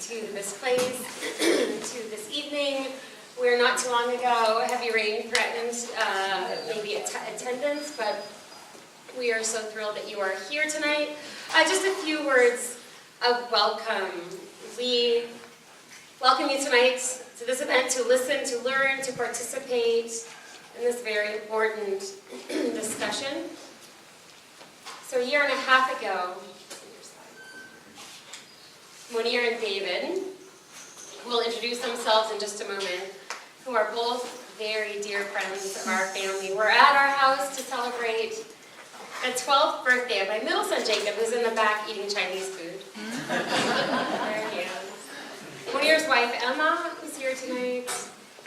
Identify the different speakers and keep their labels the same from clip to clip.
Speaker 1: to this place, to this evening, where not too long ago heavy rain threatened maybe attendance, but we are so thrilled that you are here tonight. Just a few words of welcome. We welcome you tonight to this event to listen, to learn, to participate in this very important discussion. So a year and a half ago, Munir and David, who will introduce themselves in just a moment, who are both very dear friends of our family, were at our house to celebrate the 12th birthday of my middle son Jacob, who's in the back eating Chinese food. There he is. Munir's wife Emma, who's here tonight,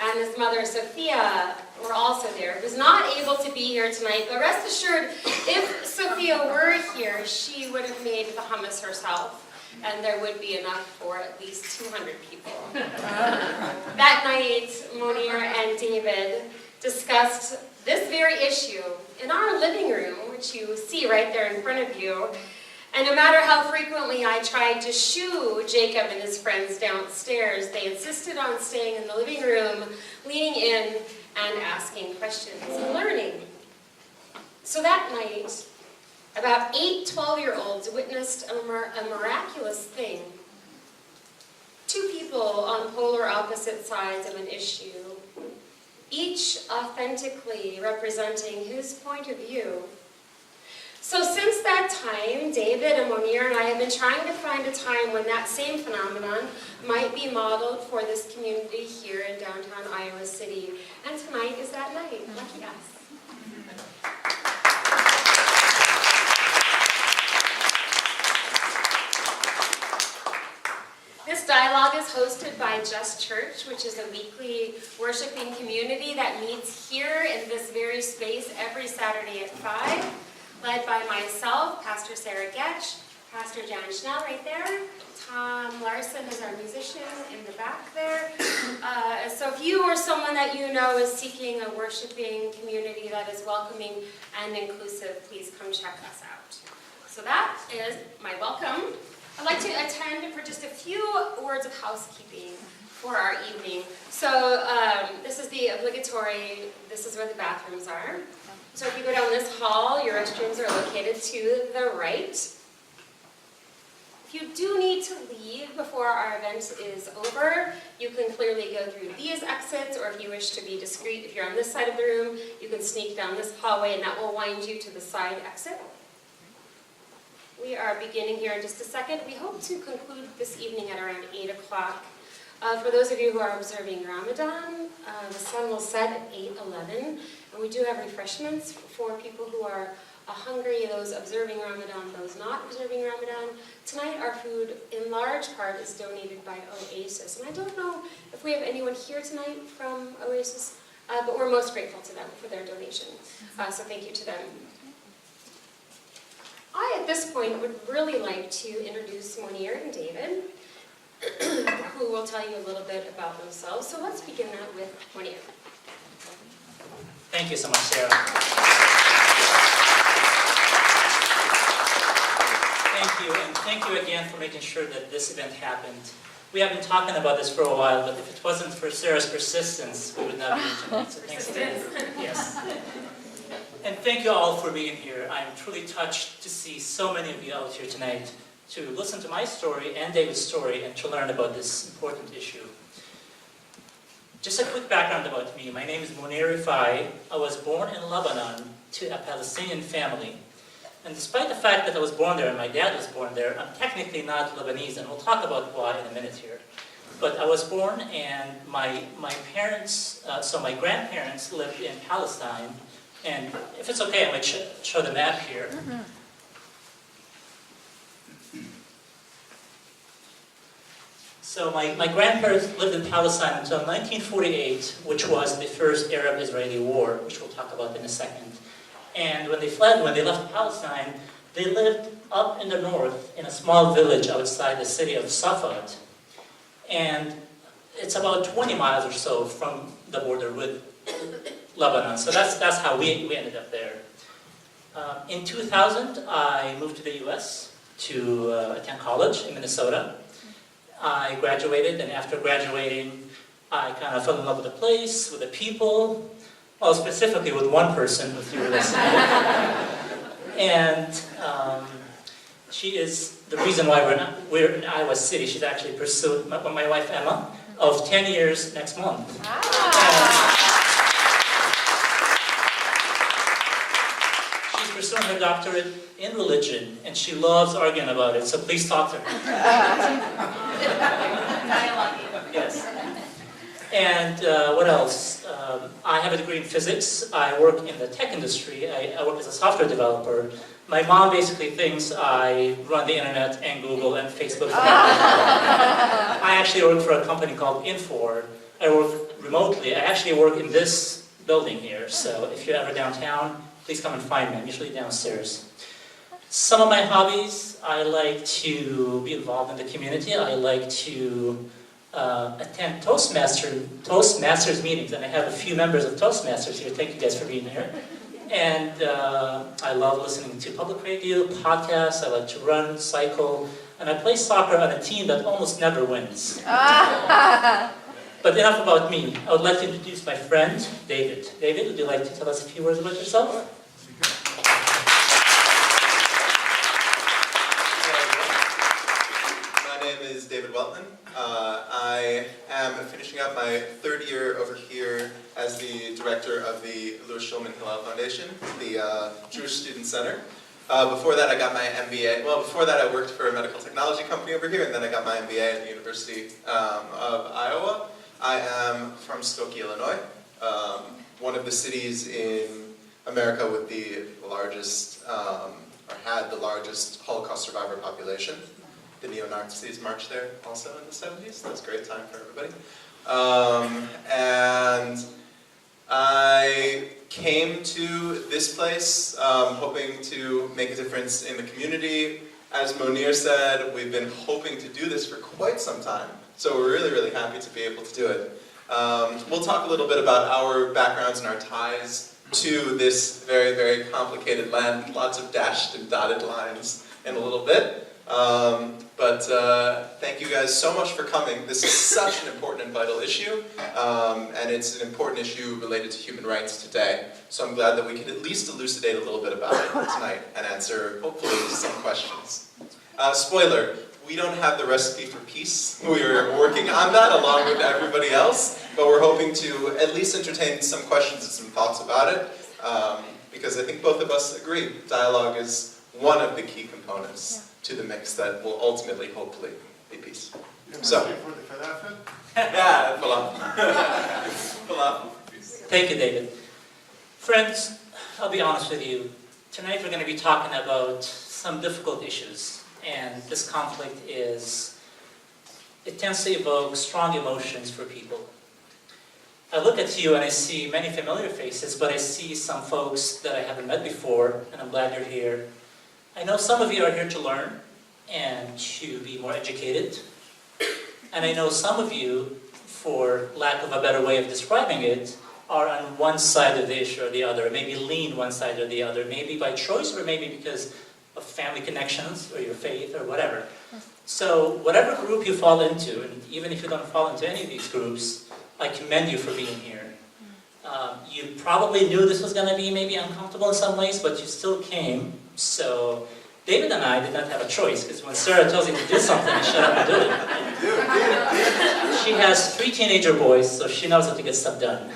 Speaker 1: and his mother Sophia were also there, who's not able to be here tonight, but rest assured, if Sophia were here, she would have made the hummus herself, and there would be enough for at least 200 people. That night, Munir and David discussed this very issue in our living room, which you see right there in front of you. And no matter how frequently I tried to shoo Jacob and his friends downstairs, they insisted on staying in the living room, leaning in and asking questions and learning. So that night, about 8 12-year-olds witnessed a miraculous thing. 2 people on polar opposite sides of an issue, each authentically representing his point of view. So since that time, David and Munir and I have been trying to find a time when that same phenomenon might be modeled for this community here in downtown Iowa City. And tonight is that night. Lucky us. This dialogue is hosted by Just Church, which is a weekly worshiping community that meets here in this very space every Saturday at 5, led by myself, Pastor Sarah Getch, Pastor Jan Schnell right there, Tom Larson is our musician in the back there. So if you or someone that you know is seeking a worshiping community that is welcoming and inclusive, please come check us out. So that is my welcome. I'd like to attend for just a few words of housekeeping for our evening. So this is the obligatory, this is where the bathrooms are. So if you go down this hall, your restrooms are located to the right. If you do need to leave before our event is over, you can clearly go through these exits, or if you wish to be discreet, if you're on this side of the room, you can sneak down this hallway and that will wind you to the side exit. We are beginning here in just a second. We hope to conclude this evening at around 8 o'clock. For those of you who are observing Ramadan, the sun will set at 8:11, and we do have refreshments for people who are hungry, those observing Ramadan, those not observing Ramadan. Tonight our food, in large part, is donated by Oasis, and I don't know if we have anyone here tonight from Oasis, but we're most grateful to them for their donation, so thank you to them. I, at this point, would really like to introduce Munir and David, who will tell you a little bit about themselves. So let's begin that with Munir.
Speaker 2: Thank you so much, Sarah. Thank you, and thank you again for making sure that this event happened. We have been talking about this for a while, but if it wasn't for Sarah's persistence, we would not be here tonight. So thanks again. Yes. And thank you all for being here. I'm truly touched to see so many of you out here tonight to listen to my story and David's story and to learn about this important issue. Just a quick background about me. My name is Munir Rifai. I was born in Lebanon to a Palestinian family. And despite the fact that I was born there and my dad was born there, I'm technically not Lebanese, and we'll talk about why in a minute here. But I was born, and my parents, so my grandparents lived in Palestine. And if it's okay, I might show the map here. So my grandparents lived in Palestine until 1948, which was the first Arab-Israeli war, which we'll talk about in a second. And when they left Palestine, they lived up in the north in a small village outside the city of Safad. And it's about 20 miles or so from the border with Lebanon. So that's how we ended up there. In 2000, I moved to the US to attend college in Minnesota. I graduated, and after graduating, I kind of fell in love with the place, with the people, well, specifically with one person, if you were listening. And she is the reason why we're in Iowa City. She's actually pursued, my wife Emma, of 10 years next month. She's pursuing her doctorate in religion, and she loves arguing about it, so please talk to her. Yes. And what else? I have a degree in physics. I work in the tech industry. I work as a software developer. My mom basically thinks I run the internet and Google and Facebook. I actually work for a company called Infor. I work remotely. I actually work in this building here. So if you're ever downtown, please come and find me. I'm usually downstairs. Some of my hobbies, I like to be involved in the community. I like to attend Toastmasters meetings, and I have a few members of Toastmasters here. Thank you guys for being here. And I love listening to public radio, podcasts. I like to run, cycle, and I play soccer on a team that almost never wins. But enough about me. I would like to introduce my friend, David. David, would you like to tell us a few words about yourself?
Speaker 3: My name is David Weltman. I am finishing up my third year over here as the director of the Louis Shulman Hillel Foundation, the Jewish Student Center. Before that, I got my MBA. Well, before that, I worked for a medical technology company over here, and then I got my MBA at the University of Iowa. I am from Skokie, Illinois, one of the cities in America with the largest, or had the largest Holocaust survivor population. The neo-Nazis marched there also in the 70s. That was a great time for everybody. And I came to this place hoping to make a difference in the community. As Monir said, we've been hoping to do this for quite some time. So we're really, really happy to be able to do it. We'll talk a little bit about our backgrounds and our ties to this very, very complicated land. Lots of dashed and dotted lines in a little bit. But thank you guys so much for coming. This is such an important and vital issue, and it's an important issue related to human rights today. So I'm glad that we could at least elucidate a little bit about it tonight and answer, hopefully, some questions. Spoiler, we don't have the recipe for peace. We're working on that along with everybody else, but we're hoping to at least entertain some questions and some thoughts about it, because I think both of us agree dialogue is one of the key components to the mix that will ultimately, hopefully, be peace. So, yeah,
Speaker 2: Thank you, David. Friends, I'll be honest with you. Tonight we're going to be talking about some difficult issues, and this conflict it tends to evoke strong emotions for people. I look at you and I see many familiar faces, but I see some folks that I haven't met before, and I'm glad you're here. I know some of you are here to learn and to be more educated. And I know some of you, for lack of a better way of describing it, are on one side of the issue or the other, maybe lean one side or the other, maybe by choice or maybe because of family connections or your faith or whatever. So whatever group you fall into, and even if you don't fall into any of these groups, I commend you for being here. You probably knew this was going to be maybe uncomfortable in some ways, but you still came. So David and I did not have a choice, because when Sarah tells you to do something, you shut up and do it. She has 3 teenager boys, so she knows how to get stuff done.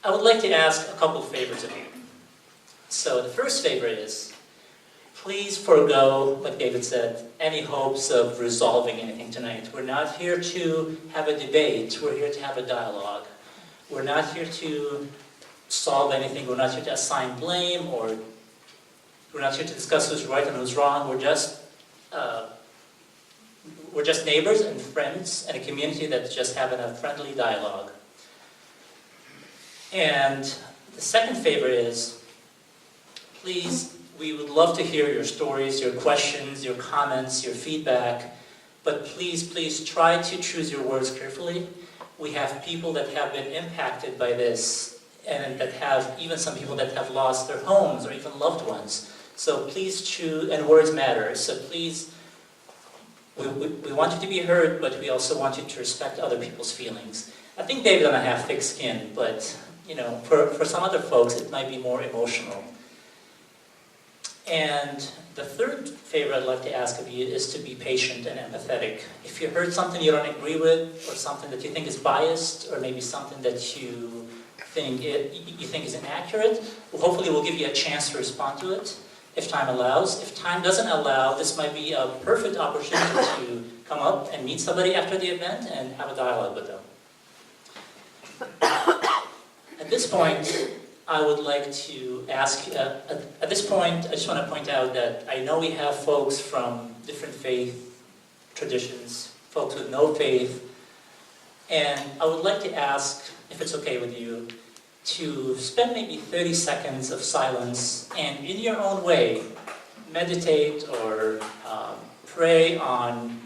Speaker 2: I would like to ask a couple favors of you. So the first favor is, please forego, like David said, any hopes of resolving anything tonight. We're not here to have a debate, we're here to have a dialogue. We're not here to solve anything, we're not here to assign blame, or we're not here to discuss who's right and who's wrong. We're just neighbors and friends and a community that's just having a friendly dialogue. And the second favor is, please, we would love to hear your stories, your questions, your comments, your feedback, but please, please try to choose your words carefully. We have people that have been impacted by this, and that have, even some people that have lost their homes or even loved ones. So please choose, and words matter, so please we want you to be heard, but we also want you to respect other people's feelings. I think David and I have thick skin, but for some other folks, it might be more emotional. And the third favor I'd like to ask of you is to be patient and empathetic. If you heard something you don't agree with, or something that you think is biased, or maybe something that you think is inaccurate, hopefully we'll give you a chance to respond to it, if time allows. If time doesn't allow, this might be a perfect opportunity to come up and meet somebody after the event and have a dialogue with them. At this point, I would like to ask, at this point, I just want to point out that I know we have folks from different faith traditions, folks with no faith, and I would like to ask, if it's okay with you, to spend maybe 30 seconds of silence and in your own way, meditate or pray on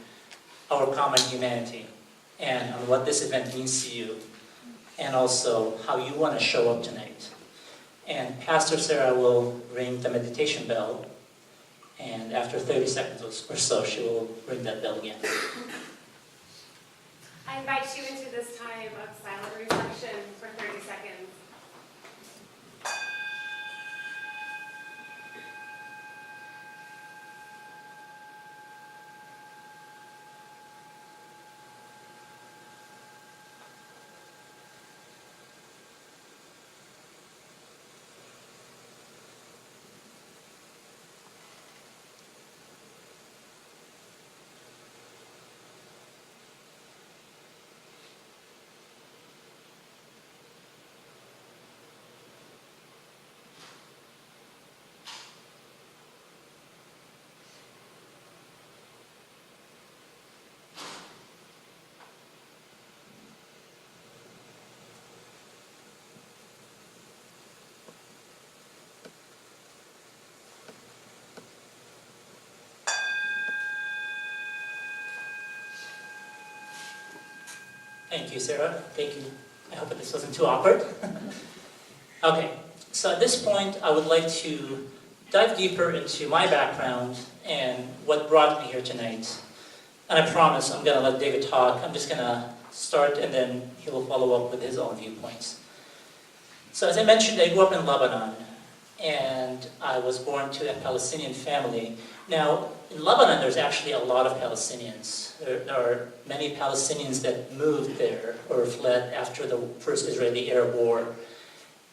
Speaker 2: our common humanity and on what this event means to you, and also how you want to show up tonight. And Pastor Sarah will ring the meditation bell, and after 30 seconds or so, she will ring that bell again.
Speaker 1: I invite you into this time of silent reflection for 30 seconds.
Speaker 2: Thank you, Sarah. Thank you. I hope that this wasn't too awkward. Okay, so at this point, I would like to dive deeper into my background and what brought me here tonight. And I promise I'm going to let David talk. I'm just going to start, and then he will follow up with his own viewpoints. So as I mentioned, I grew up in Lebanon, and I was born to a Palestinian family. Now, in Lebanon, there's actually a lot of Palestinians. There are many Palestinians that moved there or fled after the first Israeli-Arab War.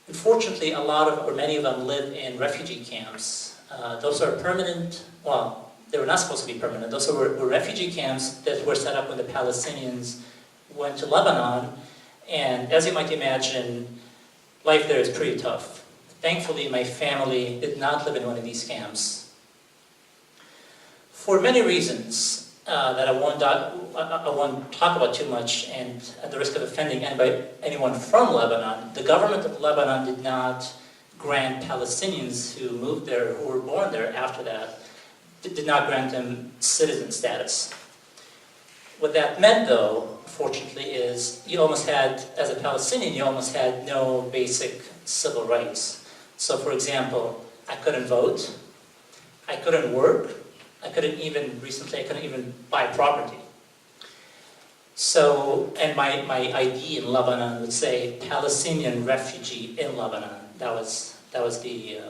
Speaker 2: Unfortunately, many of them live in refugee camps. Those are permanent, well, they were not supposed to be permanent. Those were refugee camps that were set up when the Palestinians went to Lebanon. And as you might imagine, life there is pretty tough. Thankfully, my family did not live in one of these camps. For many reasons that I won't talk about too much, and at the risk of offending anyone from Lebanon, the government of Lebanon did not grant Palestinians who moved there, who were born there after that, did not grant them citizen status. What that meant, though, fortunately, is you almost had, as a Palestinian, you almost had no basic civil rights. So, for example, I couldn't vote, I couldn't work, I couldn't even buy property. So, and my ID in Lebanon would say Palestinian refugee in Lebanon. That was the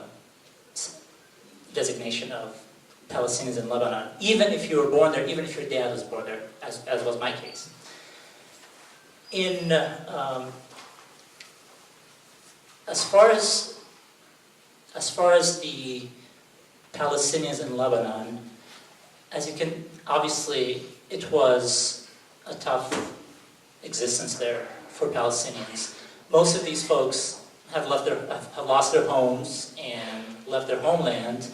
Speaker 2: designation of Palestinians in Lebanon. Even if you were born there, even if your dad was born there, as was my case. As far as the Palestinians in Lebanon, as you can, obviously, it was a tough existence there for Palestinians. Most of these folks have lost their homes and left their homeland,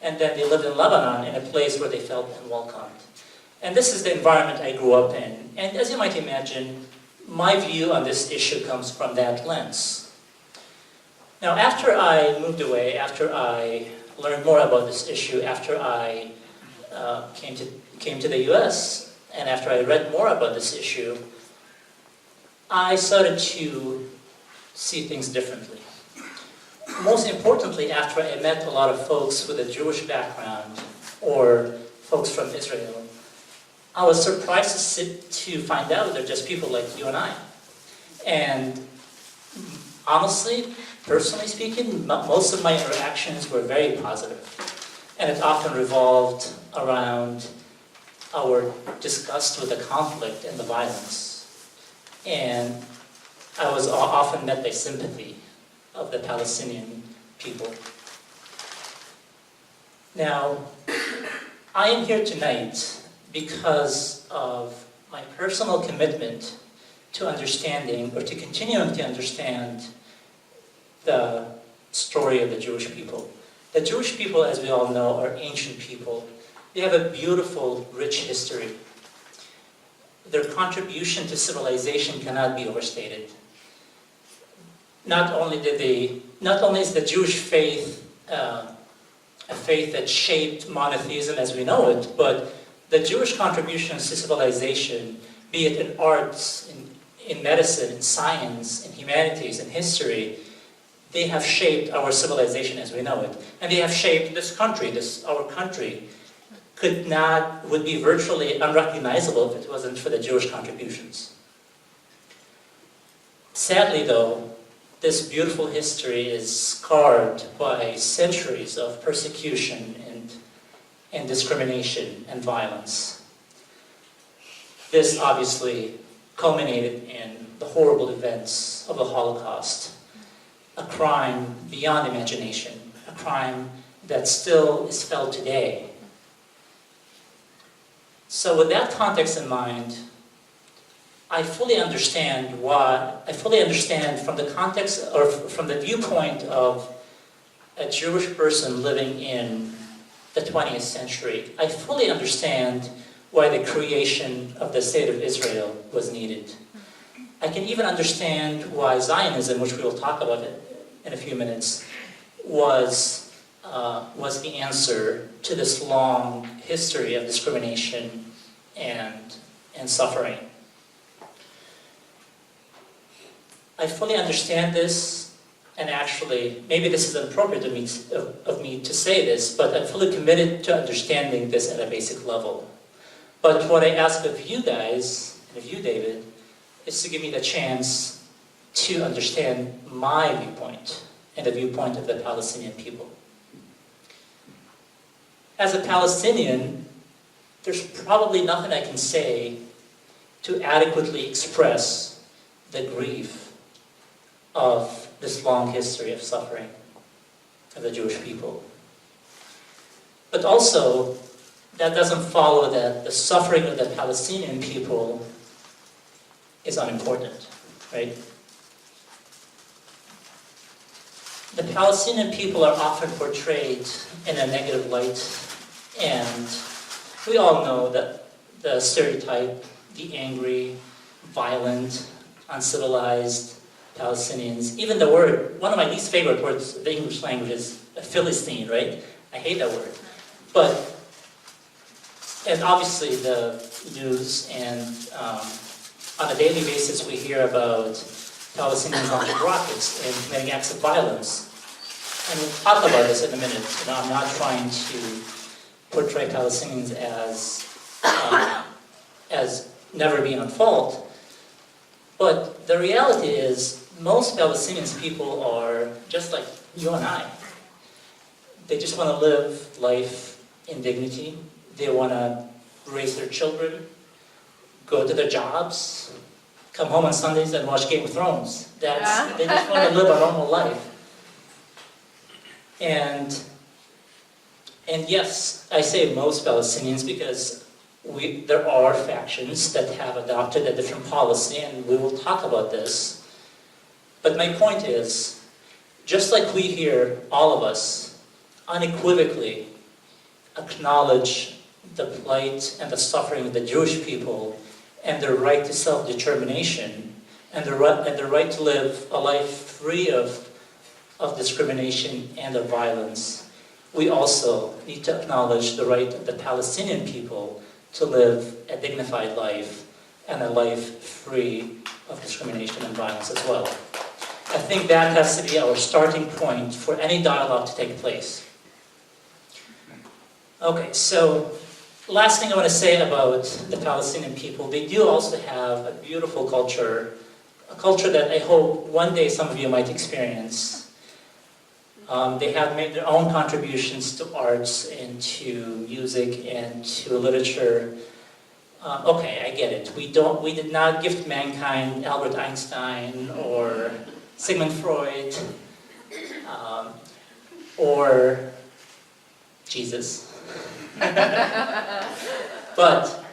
Speaker 2: and then they lived in Lebanon in a place where they felt unwelcomed. And this is the environment I grew up in. And as you might imagine, my view on this issue comes from that lens. Now, after I moved away, after I learned more about this issue, after I came to the US, and after I read more about this issue, I started to see things differently. Most importantly, after I met a lot of folks with a Jewish background, or folks from Israel, I was surprised to find out they're just people like you and I. And honestly, personally speaking, most of my interactions were very positive. And it often revolved around our disgust with the conflict and the violence. And I was often met by sympathy of the Palestinian people. Now, I am here tonight because of my personal commitment to understanding, or to continuing to understand, the story of the Jewish people. The Jewish people, as we all know, are ancient people. They have a beautiful, rich history. Their contribution to civilization cannot be overstated. Not only is the Jewish faith a faith that shaped monotheism as we know it, but the Jewish contributions to civilization, be it in arts, in medicine, in science, in humanities, in history, they have shaped our civilization as we know it. And they have shaped this country. Our country would be virtually unrecognizable if it wasn't for the Jewish contributions. Sadly though, this beautiful history is scarred by centuries of persecution and discrimination and violence. This obviously culminated in the horrible events of the Holocaust, a crime beyond imagination, a crime that still is felt today. So with that context in mind, I fully understand from the context, or from the viewpoint of a Jewish person living in the 20th century, I fully understand why the creation of the State of Israel was needed. I can even understand why Zionism, which we will talk about in a few minutes, was the answer to this long history of discrimination and suffering. I fully understand this, and actually, maybe this is inappropriate of me to say this, but I'm fully committed to understanding this at a basic level. But what I ask of you guys, and of you, David, is to give me the chance to understand my viewpoint and the viewpoint of the Palestinian people. As a Palestinian, there's probably nothing I can say to adequately express the grief of this long history of suffering of the Jewish people. But also, that doesn't follow that the suffering of the Palestinian people is unimportant, right? The Palestinian people are often portrayed in a negative light, and we all know that the stereotype, the angry, violent, uncivilized Palestinians, even the word, one of my least favorite words of the English language is Philistine, right? I hate that word. And obviously the news, and on a daily basis we hear about Palestinians launching rockets and committing acts of violence. And we'll talk about this in a minute. I'm not trying to portray Palestinians as never being at fault. But the reality is, most Palestinian people are just like you and I. They just want to live life in dignity. They want to raise their children, go to their jobs, come home on Sundays and watch Game of Thrones. They just want to live a normal life. And yes, I say most Palestinians because there are factions that have adopted a different policy, and we will talk about this. But my point is, just like we here, all of us, unequivocally acknowledge the plight and the suffering of the Jewish people and their right to self-determination and their right to live a life free of discrimination and of violence, we also need to acknowledge the right of the Palestinian people to live a dignified life and a life free of discrimination and violence as well. I think that has to be our starting point for any dialogue to take place. Okay, so last thing I want to say about the Palestinian people, they do also have a beautiful culture, a culture that I hope one day some of you might experience. They have made their own contributions to arts and to music and to literature. Okay, I get it. We did not gift mankind Albert Einstein or Sigmund Freud or Jesus. But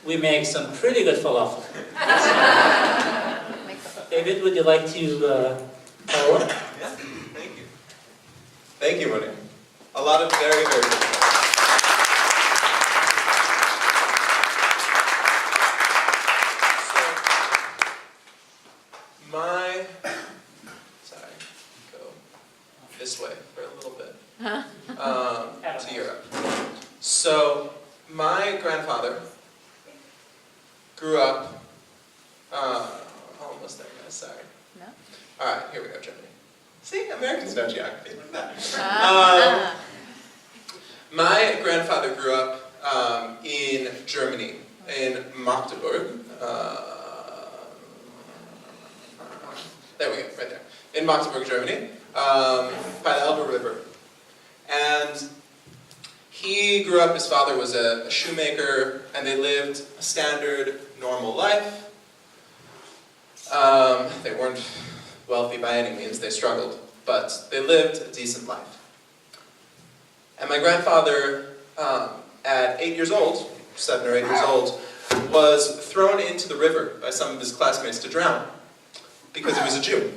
Speaker 2: we make some pretty good falafel. David, would you like to follow up?
Speaker 3: Yeah, thank you. Thank you, Moni. A lot of very, very good stuff. Sorry, go this way for a little bit, to Europe. So, my grandfather grew up, almost there, guys, sorry.
Speaker 4: No?
Speaker 3: Alright, here we go, Germany. See, Americans know geography like that. My grandfather grew up in Germany, in Magdeburg. There we go, right there. In Magdeburg, Germany, by the Elbe River. And he grew up, his father was a shoemaker, and they lived a standard, normal life. They weren't wealthy by any means, they struggled, but they lived a decent life. And my grandfather, at 8 years old, 7 or 8 years old, was thrown into the river by some of his classmates to drown, because he was a Jew,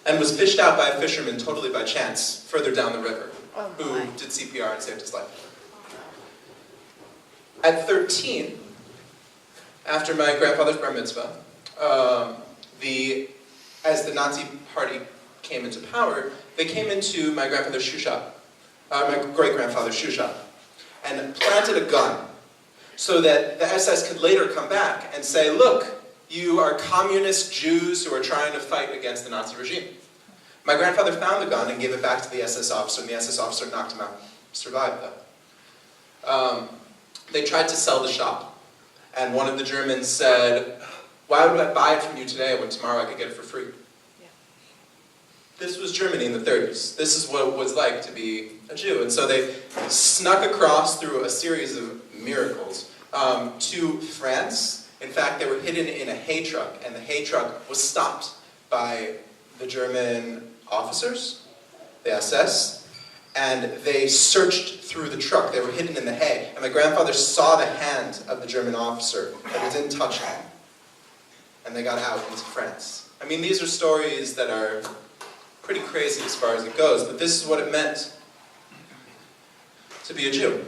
Speaker 3: and was fished out by a fisherman totally by chance, further down the river, who did CPR and saved his life. At 13, after my grandfather's bar mitzvah, as the Nazi party came into power, they came into my grandfather's shoe shop, my great-grandfather's shoe shop, and planted a gun so that the SS could later come back and say, look, you are communist Jews who are trying to fight against the Nazi regime. My grandfather found the gun and gave it back to the SS officer, and the SS officer knocked him out. Survived, though. They tried to sell the shop, and one of the Germans said, why would I buy it from you today when tomorrow I could get it for free? Yeah. This was Germany in the 30s. This is what it was like to be a Jew. And so they snuck across through a series of miracles to France. In fact, they were hidden in a hay truck, and the hay truck was stopped by the German officers, the SS, and they searched through the truck. They were hidden in the hay, and my grandfather saw the hand of the German officer, but it didn't touch him. And they got out into France. I mean, these are stories that are pretty crazy as far as it goes, but this is what it meant to be a Jew.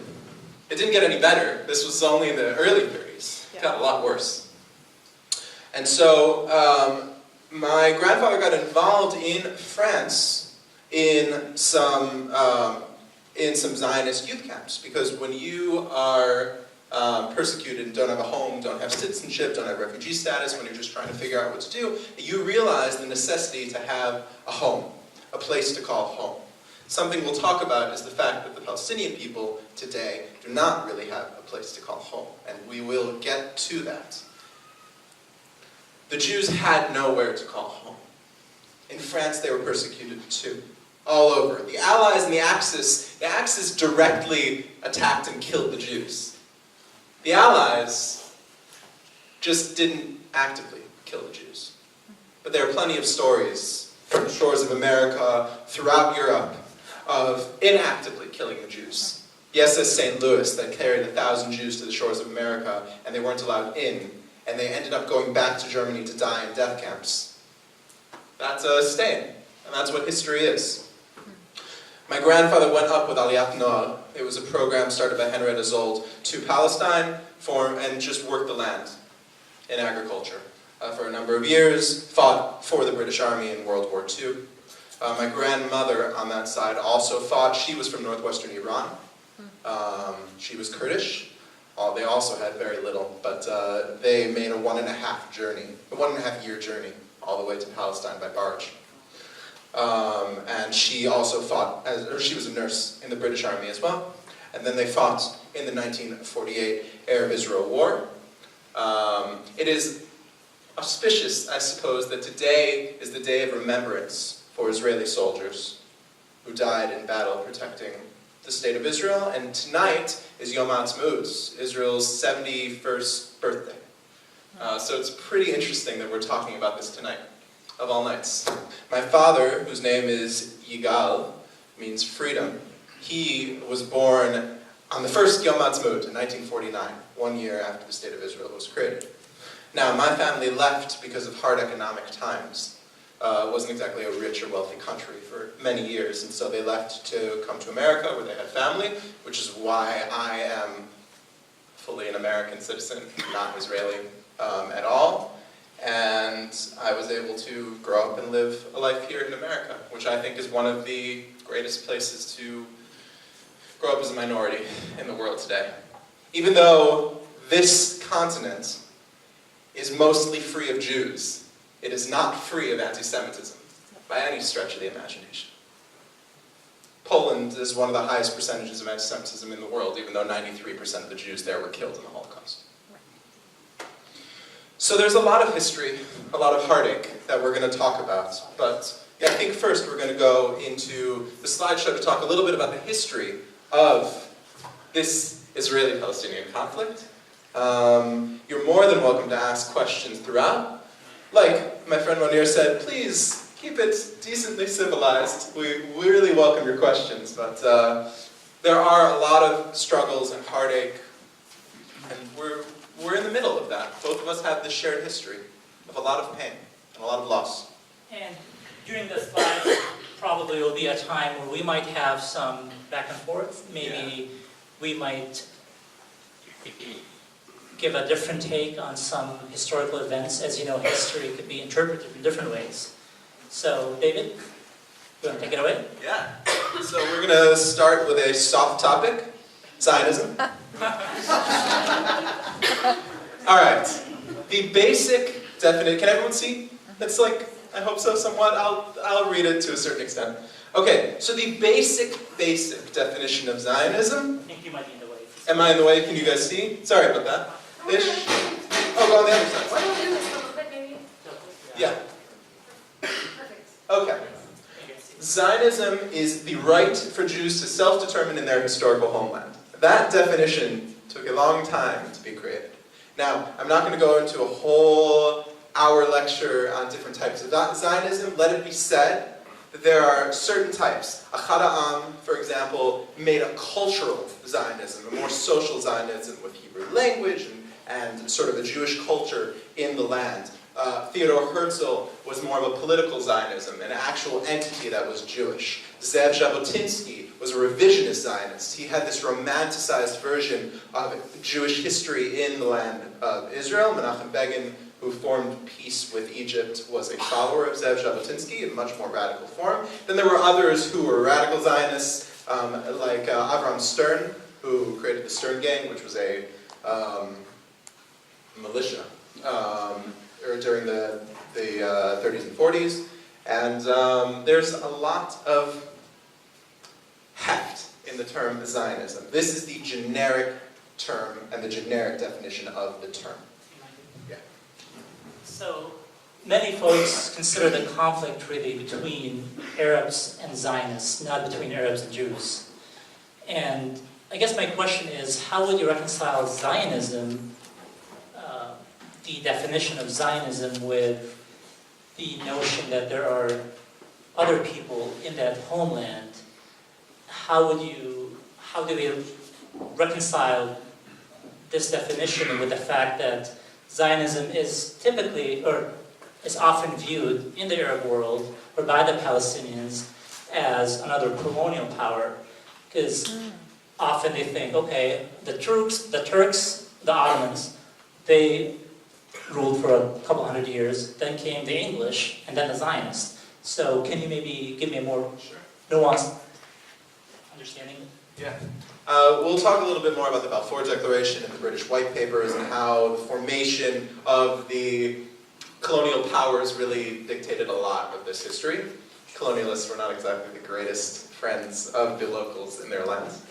Speaker 3: It didn't get any better. This was only in the early 30s. It got a lot worse. And so, my grandfather got involved in France in some Zionist youth camps, because when you are persecuted and don't have a home, don't have citizenship, don't have refugee status, when you're just trying to figure out what to do, you realize the necessity to have a home, a place to call home. Something we'll talk about is the fact that the Palestinian people today do not really have a place to call home, and we will get to that. The Jews had nowhere to call home. In France, they were persecuted too, all over. The Allies and the Axis directly attacked and killed the Jews. The Allies just didn't actively kill the Jews. But there are plenty of stories from the shores of America, throughout Europe, of inactively killing the Jews. The SS St. Louis that carried 1,000 Jews to the shores of America, and they weren't allowed in, and they ended up going back to Germany to die in death camps. That's a stain, and that's what history is. My grandfather went up with Aliyat Noah. It was a program started by Henrietta Zold to Palestine and just worked the land in agriculture for a number of years, fought for the British Army in World War II. My grandmother on that side also fought. She was from northwestern Iran. She was Kurdish. They also had very little, but they made a 1.5 year journey all the way to Palestine by barge. And she also fought, she was a nurse in the British Army as well. And then they fought in the 1948 Arab-Israel War. It is auspicious, I suppose, that today is the day of remembrance for Israeli soldiers who died in battle protecting the state of Israel, and tonight is Yom HaAtzmaut, Israel's 71st birthday. So it's pretty interesting that we're talking about this tonight, of all nights. My father, whose name is Yigal, means freedom, he was born on the first Yom HaAtzmaut in 1949, 1 year after the state of Israel was created. Now, my family left because of hard economic times. It wasn't exactly a rich or wealthy country for many years, and so they left to come to America where they had family, which is why I am fully an American citizen, not Israeli at all. And I was able to grow up and live a life here in America, which I think is one of the greatest places to grow up as a minority in the world today. Even though this continent is mostly free of Jews, it is not free of anti-Semitism by any stretch of the imagination. Poland is one of the highest percentages of anti-Semitism in the world, even though 93% of the Jews there were killed in the Holocaust. So there's a lot of history, a lot of heartache that we're going to talk about. But yeah, I think first we're going to go into the slideshow to talk a little bit about the history of this Israeli-Palestinian conflict. You're more than welcome to ask questions throughout. Like my friend Monir said, please keep it decently civilized. We really welcome your questions, but there are a lot of struggles and heartache, and we're in the middle of that. Both of us have this shared history of a lot of pain and a lot of loss.
Speaker 2: And during this live, probably will be a time where we might have some back and forth. Maybe we might give a different take on some historical events. As you know, history could be interpreted in different ways. So, David, you want to take it away?
Speaker 3: Yeah. So we're going to start with a soft topic, Zionism. All right. The basic definition. Can everyone see? It's like, I hope so somewhat. I'll read it to a certain extent. Okay, so the basic definition of Zionism.
Speaker 2: I think you might be in the way.
Speaker 3: Am I in the way? Can you guys see? Sorry about that. Ish. Oh, go on the other side.
Speaker 1: Why don't we do this a little bit, maybe?
Speaker 3: Yeah.
Speaker 1: Perfect.
Speaker 3: Okay. Zionism is the right for Jews to self-determine in their historical homeland. That definition took a long time to be created. Now, I'm not going to go into a whole hour lecture on different types of Zionism. Let it be said that there are certain types. Achad Ha'am, for example, made a cultural Zionism, a more social Zionism with Hebrew language and sort of a Jewish culture in the land. Theodor Herzl was more of a political Zionism, an actual entity that was Jewish. Zev Jabotinsky was a revisionist Zionist. He had this romanticized version of Jewish history in the land of Israel. Menachem Begin, who formed peace with Egypt, was a follower of Zev Jabotinsky in much more radical form. Then there were others who were radical Zionists, like Avram Stern, who created the Stern Gang, which was a militia during the 30s and 40s. And there's a lot of heft in the term Zionism. This is the generic term and the generic definition of the term. Yeah.
Speaker 2: So, many folks consider the conflict really between Arabs and Zionists, not between Arabs and Jews. And I guess my question is, how would you reconcile Zionism, the definition of Zionism, with the notion that there are other people in that homeland? How do we reconcile this definition with the fact that Zionism is typically, or is often viewed in the Arab world, or by the Palestinians, as another colonial power? Because often they think, okay, the Turks, the Ottomans, they ruled for a couple hundred years, then came the English, and then the Zionists. So can you maybe give me a more nuanced understanding?
Speaker 3: Yeah. We'll talk a little bit more about the Balfour Declaration and the British White Papers and how the formation of the colonial powers really dictated a lot of this history. Colonialists were not exactly the greatest friends of the locals in their lands.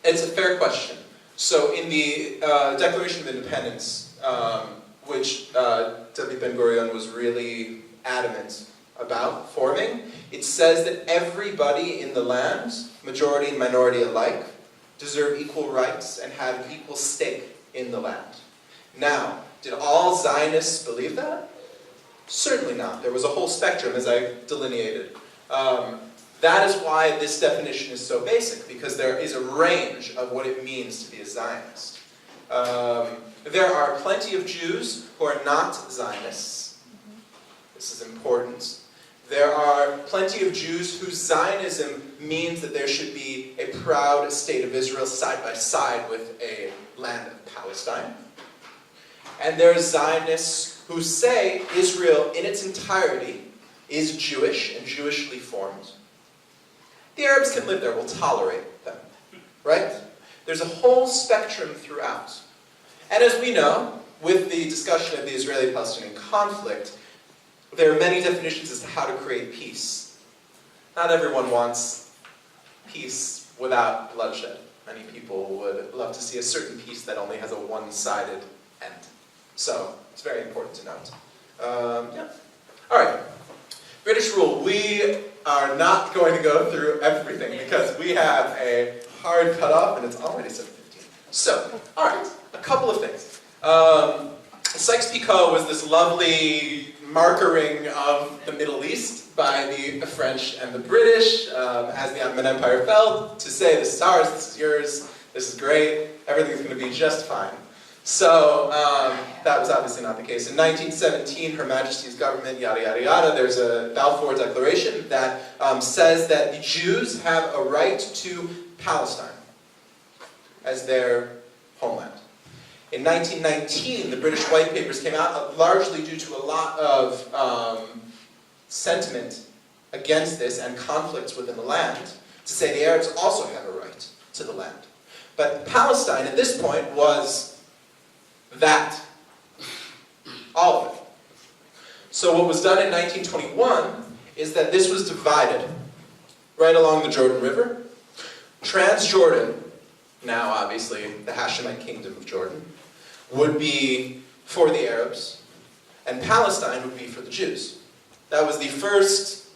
Speaker 3: It's a fair question. So in the Declaration of Independence, which W. Ben-Gurion was really adamant about forming, it says that everybody in the land, majority and minority alike, deserve equal rights and have an equal stake in the land. Now, did all Zionists believe that? Certainly not. There was a whole spectrum, as I delineated. That is why this definition is so basic, because there is a range of what it means to be a Zionist. There are plenty of Jews who are not Zionists. This is important. There are plenty of Jews whose Zionism means that there should be a proud state of Israel side by side with a land of Palestine. And there are Zionists who say Israel in its entirety is Jewish and Jewishly formed. The Arabs can live there, we'll tolerate them, right? There's a whole spectrum throughout. And as we know, with the discussion of the Israeli-Palestinian conflict, there are many definitions as to how to create peace. Not everyone wants peace without bloodshed. Many people would love to see a certain peace that only has a one-sided end. So, it's very important to note. Yeah. All right. British rule. We are not going to go through everything because we have a hard cutoff and it's already 7:15. So, all right, a couple of things. Sykes-Picot was this lovely markering of the Middle East by the French and the British as the Ottoman Empire fell to say, this is ours, this is yours, this is great, everything's going to be just fine. So that was obviously not the case. In 1917, Her Majesty's government, yada, yada, yada, there's a Balfour Declaration that says that the Jews have a right to Palestine as their homeland. In 1919, the British White Papers came out, largely due to a lot of sentiment against this and conflicts within the land, to say the Arabs also have a right to the land. But Palestine, at this point, was that. All of it. So what was done in 1921 is that this was divided right along the Jordan River. Transjordan, now obviously the Hashemite Kingdom of Jordan, would be for the Arabs, and Palestine would be for the Jews. That was the first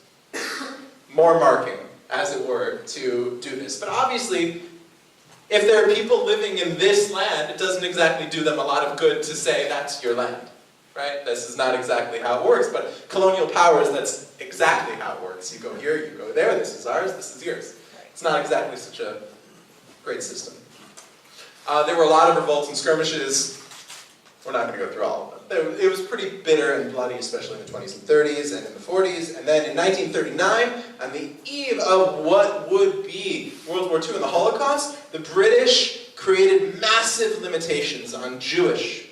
Speaker 3: more marking, as it were, to do this. But obviously, if there are people living in this land, it doesn't exactly do them a lot of good to say that's your land, right? This is not exactly how it works, but colonial powers, that's exactly how it works. You go here, you go there, this is ours, this is yours. It's not exactly such a great system. There were a lot of revolts and skirmishes. We're not going to go through all of them. It was pretty bitter and bloody, especially in the 20s and 30s and in the 40s. And then in 1939, on the eve of what would be World War II and the Holocaust, the British created massive limitations on Jewish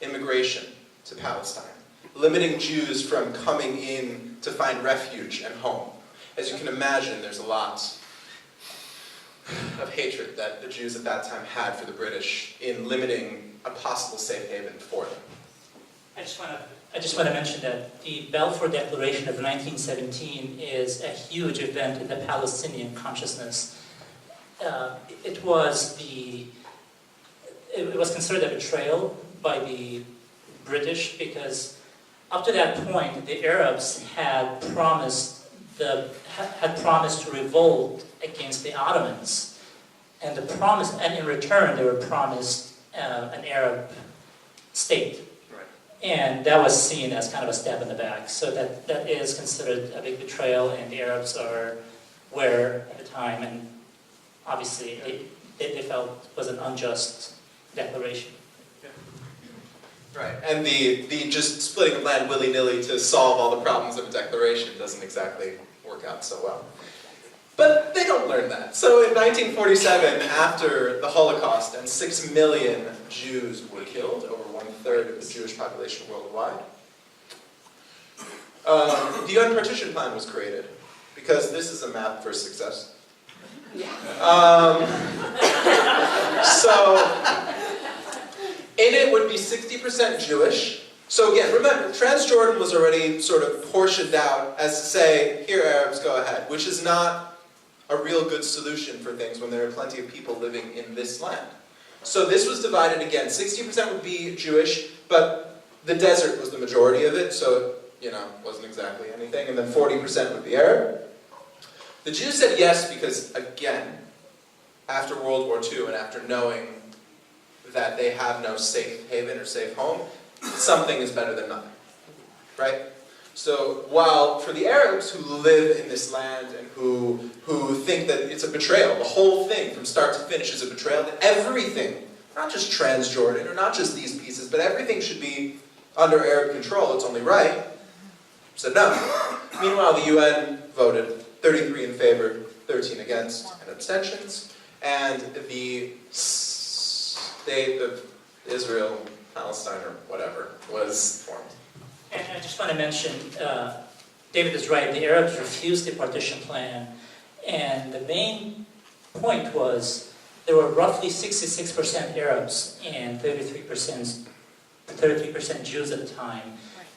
Speaker 3: immigration to Palestine, limiting Jews from coming in to find refuge and home. As you can imagine, there's a lot of hatred that the Jews at that time had for the British in limiting a possible safe haven for them.
Speaker 2: I just want to mention that the Balfour Declaration of 1917 is a huge event in the Palestinian consciousness. It was considered a betrayal by the British because up to that point the Arabs had promised to revolt against the Ottomans, and in return they were promised an Arab state.
Speaker 3: Right.
Speaker 2: And that was seen as kind of a stab in the back. So that is considered a big betrayal, and the Arabs are aware at the time, and obviously they felt it was an unjust declaration.
Speaker 3: Right, and the just splitting of land willy-nilly to solve all the problems of a declaration doesn't exactly work out so well. But they don't learn that. So in 1947, after the Holocaust and 6 million Jews were killed, over 1/3 of the Jewish population worldwide, the UN Partition Plan was created, because this is a map for success. So, in it would be 60% Jewish. So again, remember, Transjordan was already sort of portioned out as to say, here Arabs, go ahead, which is not a real good solution for things when there are plenty of people living in this land. So this was divided again. 60% would be Jewish, but the desert was the majority of it, so it wasn't exactly anything. And then 40% would be Arab. The Jews said yes because, again, after World War II and after knowing that they have no safe haven or safe home, something is better than nothing, right? So while for the Arabs who live in this land and who think that it's a betrayal, the whole thing from start to finish is a betrayal, that everything, not just Transjordan or not just these pieces, but everything should be under Arab control, it's only right, said no. Meanwhile, the UN voted 33 in favor, 13 against, and abstentions, and the state of Israel, Palestine, or whatever, was formed.
Speaker 2: And I just want to mention, David is right, the Arabs refused the partition plan, and the main point was there were roughly 66% Arabs and 33% Jews at the time.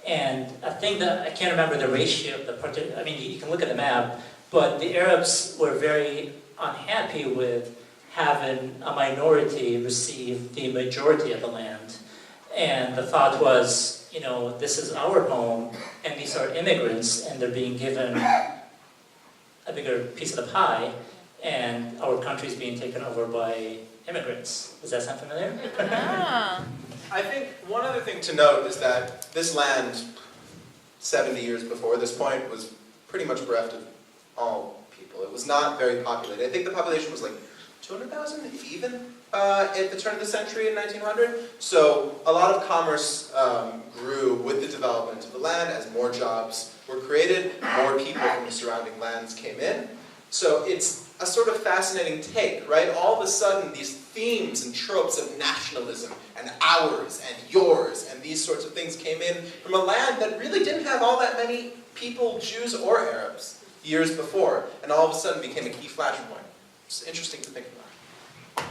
Speaker 2: And I think that, I can't remember the ratio of the partition, I mean, you can look at the map, but the Arabs were very unhappy with having a minority receive the majority of the land. And the thought was, this is our home, and these are immigrants, and they're being given a bigger piece of the pie, and our country's being taken over by immigrants. Does that sound familiar?
Speaker 3: I think one other thing to note is that this land, 70 years before this point, was pretty much bereft of all people. It was not very populated. I think the population was like 200,000, if even, at the turn of the century in 1900. So a lot of commerce grew with the development of the land as more jobs were created, more people from the surrounding lands came in. So it's a sort of fascinating take, right? All of a sudden, these themes and tropes of nationalism and ours and yours and these sorts of things came in from a land that really didn't have all that many people, Jews or Arabs, years before, and all of a sudden became a key flashpoint. It's interesting to think about.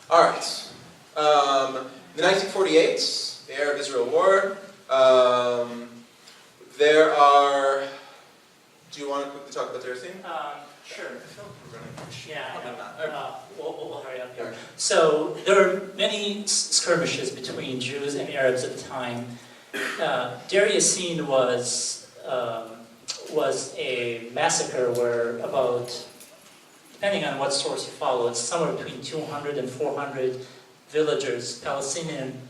Speaker 3: All right. The 1948, the Arab-Israel War. There are... Do you want to quickly talk about the scene?
Speaker 2: Sure.
Speaker 3: I feel like we're running.
Speaker 2: Yeah,
Speaker 3: How
Speaker 2: I know.
Speaker 3: about that?
Speaker 2: We'll hurry up here.
Speaker 3: Alright.
Speaker 2: So there are many skirmishes between Jews and Arabs at the time. Deir Yassin was a massacre where about, depending on what source you follow, it's somewhere between 200 and 400 villagers, Palestinian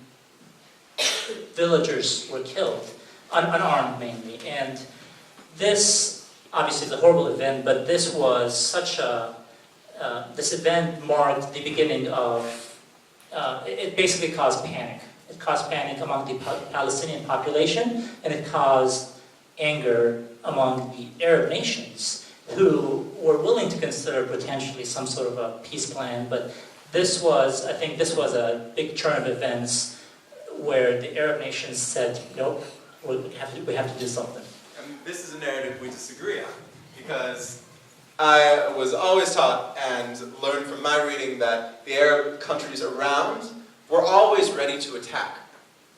Speaker 2: villagers were killed, unarmed mainly. And this, obviously, is a horrible event, but this was such a, this event marked the beginning of, it basically caused panic. It caused panic among the Palestinian population, and it caused anger among the Arab nations, who were willing to consider potentially some sort of a peace plan, but this was, I think this was a big turn of events where the Arab nations said, nope, we have to do something.
Speaker 3: And this is a narrative we disagree on, because I was always taught and learned from my reading that the Arab countries around were always ready to attack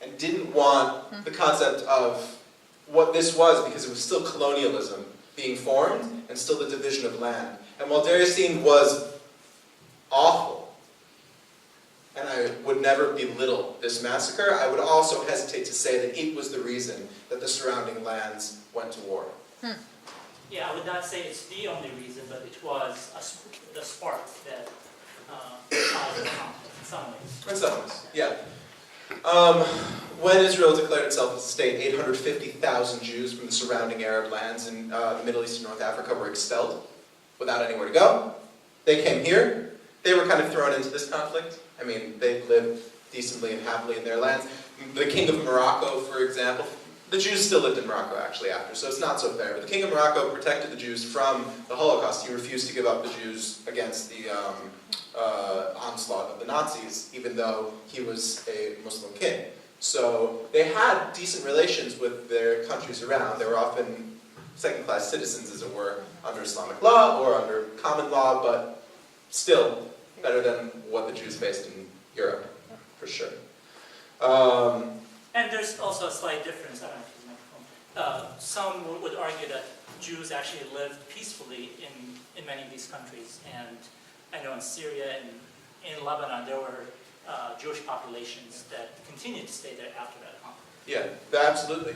Speaker 3: and didn't want the concept of what this was, because it was still colonialism being formed and still the division of land. And while Deir Yassin was awful, and I would never belittle this massacre, I would also hesitate to say that it was the reason that the surrounding lands went to war.
Speaker 2: Yeah, I would not say it's the only reason, but it was the spark that caused the conflict in some ways.
Speaker 3: In some ways, yeah. When Israel declared itself as a state, 850,000 Jews from the surrounding Arab lands in the Middle East and North Africa were expelled without anywhere to go. They came here. They were kind of thrown into this conflict. I mean, they lived decently and happily in their lands. The king of Morocco, for example, the Jews still lived in Morocco actually after, so it's not so fair. But the king of Morocco protected the Jews from the Holocaust. He refused to give up the Jews against the onslaught of the Nazis, even though he was a Muslim king. So they had decent relations with their countries around. They were often second-class citizens, as it were, under Islamic law or under common law, but still better than what the Jews faced in Europe, for sure.
Speaker 2: And there's also a slight difference. I don't know if you know. Some would argue that Jews actually live peacefully in many of these countries. And I know in Syria and in Lebanon, there were Jewish populations that continued to stay there after that conflict.
Speaker 3: Yeah, absolutely.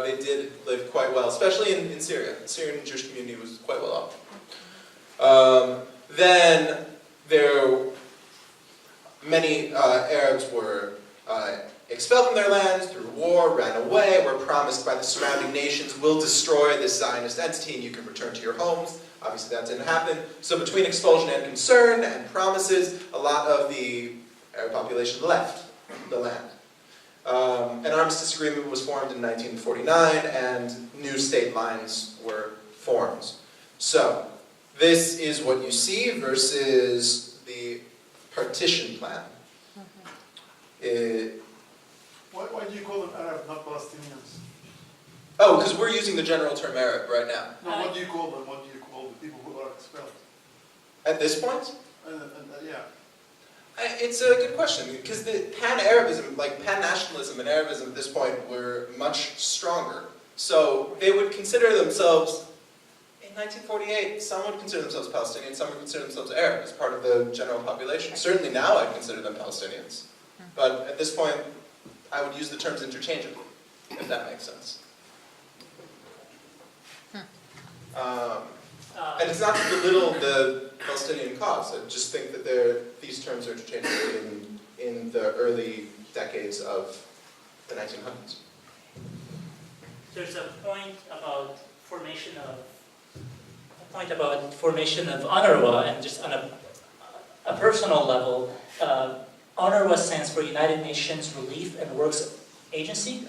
Speaker 3: They did live quite well, especially in Syria. The Syrian Jewish community was quite well off. Then many Arabs were expelled from their lands through war, ran away, were promised by the surrounding nations, we'll destroy this Zionist entity and you can return to your homes. Obviously that didn't happen. So between expulsion and concern and promises, a lot of the Arab population left the land. An armistice agreement was formed in 1949 and new state lines were formed. So this is what you see versus the partition plan.
Speaker 4: Why do you call them Arab, not Palestinians?
Speaker 3: Oh, because we're using the general term Arab right now.
Speaker 4: No, what do you call them? What do you call the people who are expelled?
Speaker 3: At this point?
Speaker 4: Yeah.
Speaker 3: It's a good question, because the pan-Arabism, like pan-nationalism and Arabism at this point were much stronger. So they would consider themselves, in 1948, some would consider themselves Palestinian, some would consider themselves Arab as part of the general population. Certainly now I consider them Palestinians. But at this point, I would use the terms interchangeably, if that makes sense. And it's not to belittle the Palestinian cause. I just think that these terms are interchangeable in the early decades of the 1900s.
Speaker 2: There's a point about formation of UNRWA, and just on a personal level, UNRWA stands for United Nations Relief and Works Agency.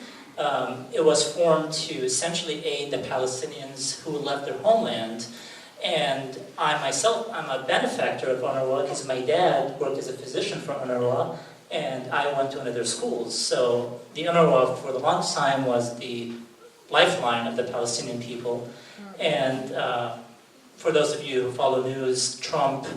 Speaker 2: It was formed to essentially aid the Palestinians who left their homeland. And I'm a benefactor of UNRWA because my dad worked as a physician for UNRWA, and I went to one of their schools. So the UNRWA for the longest time was the lifeline of the Palestinian people. And for those of you who follow news, Trump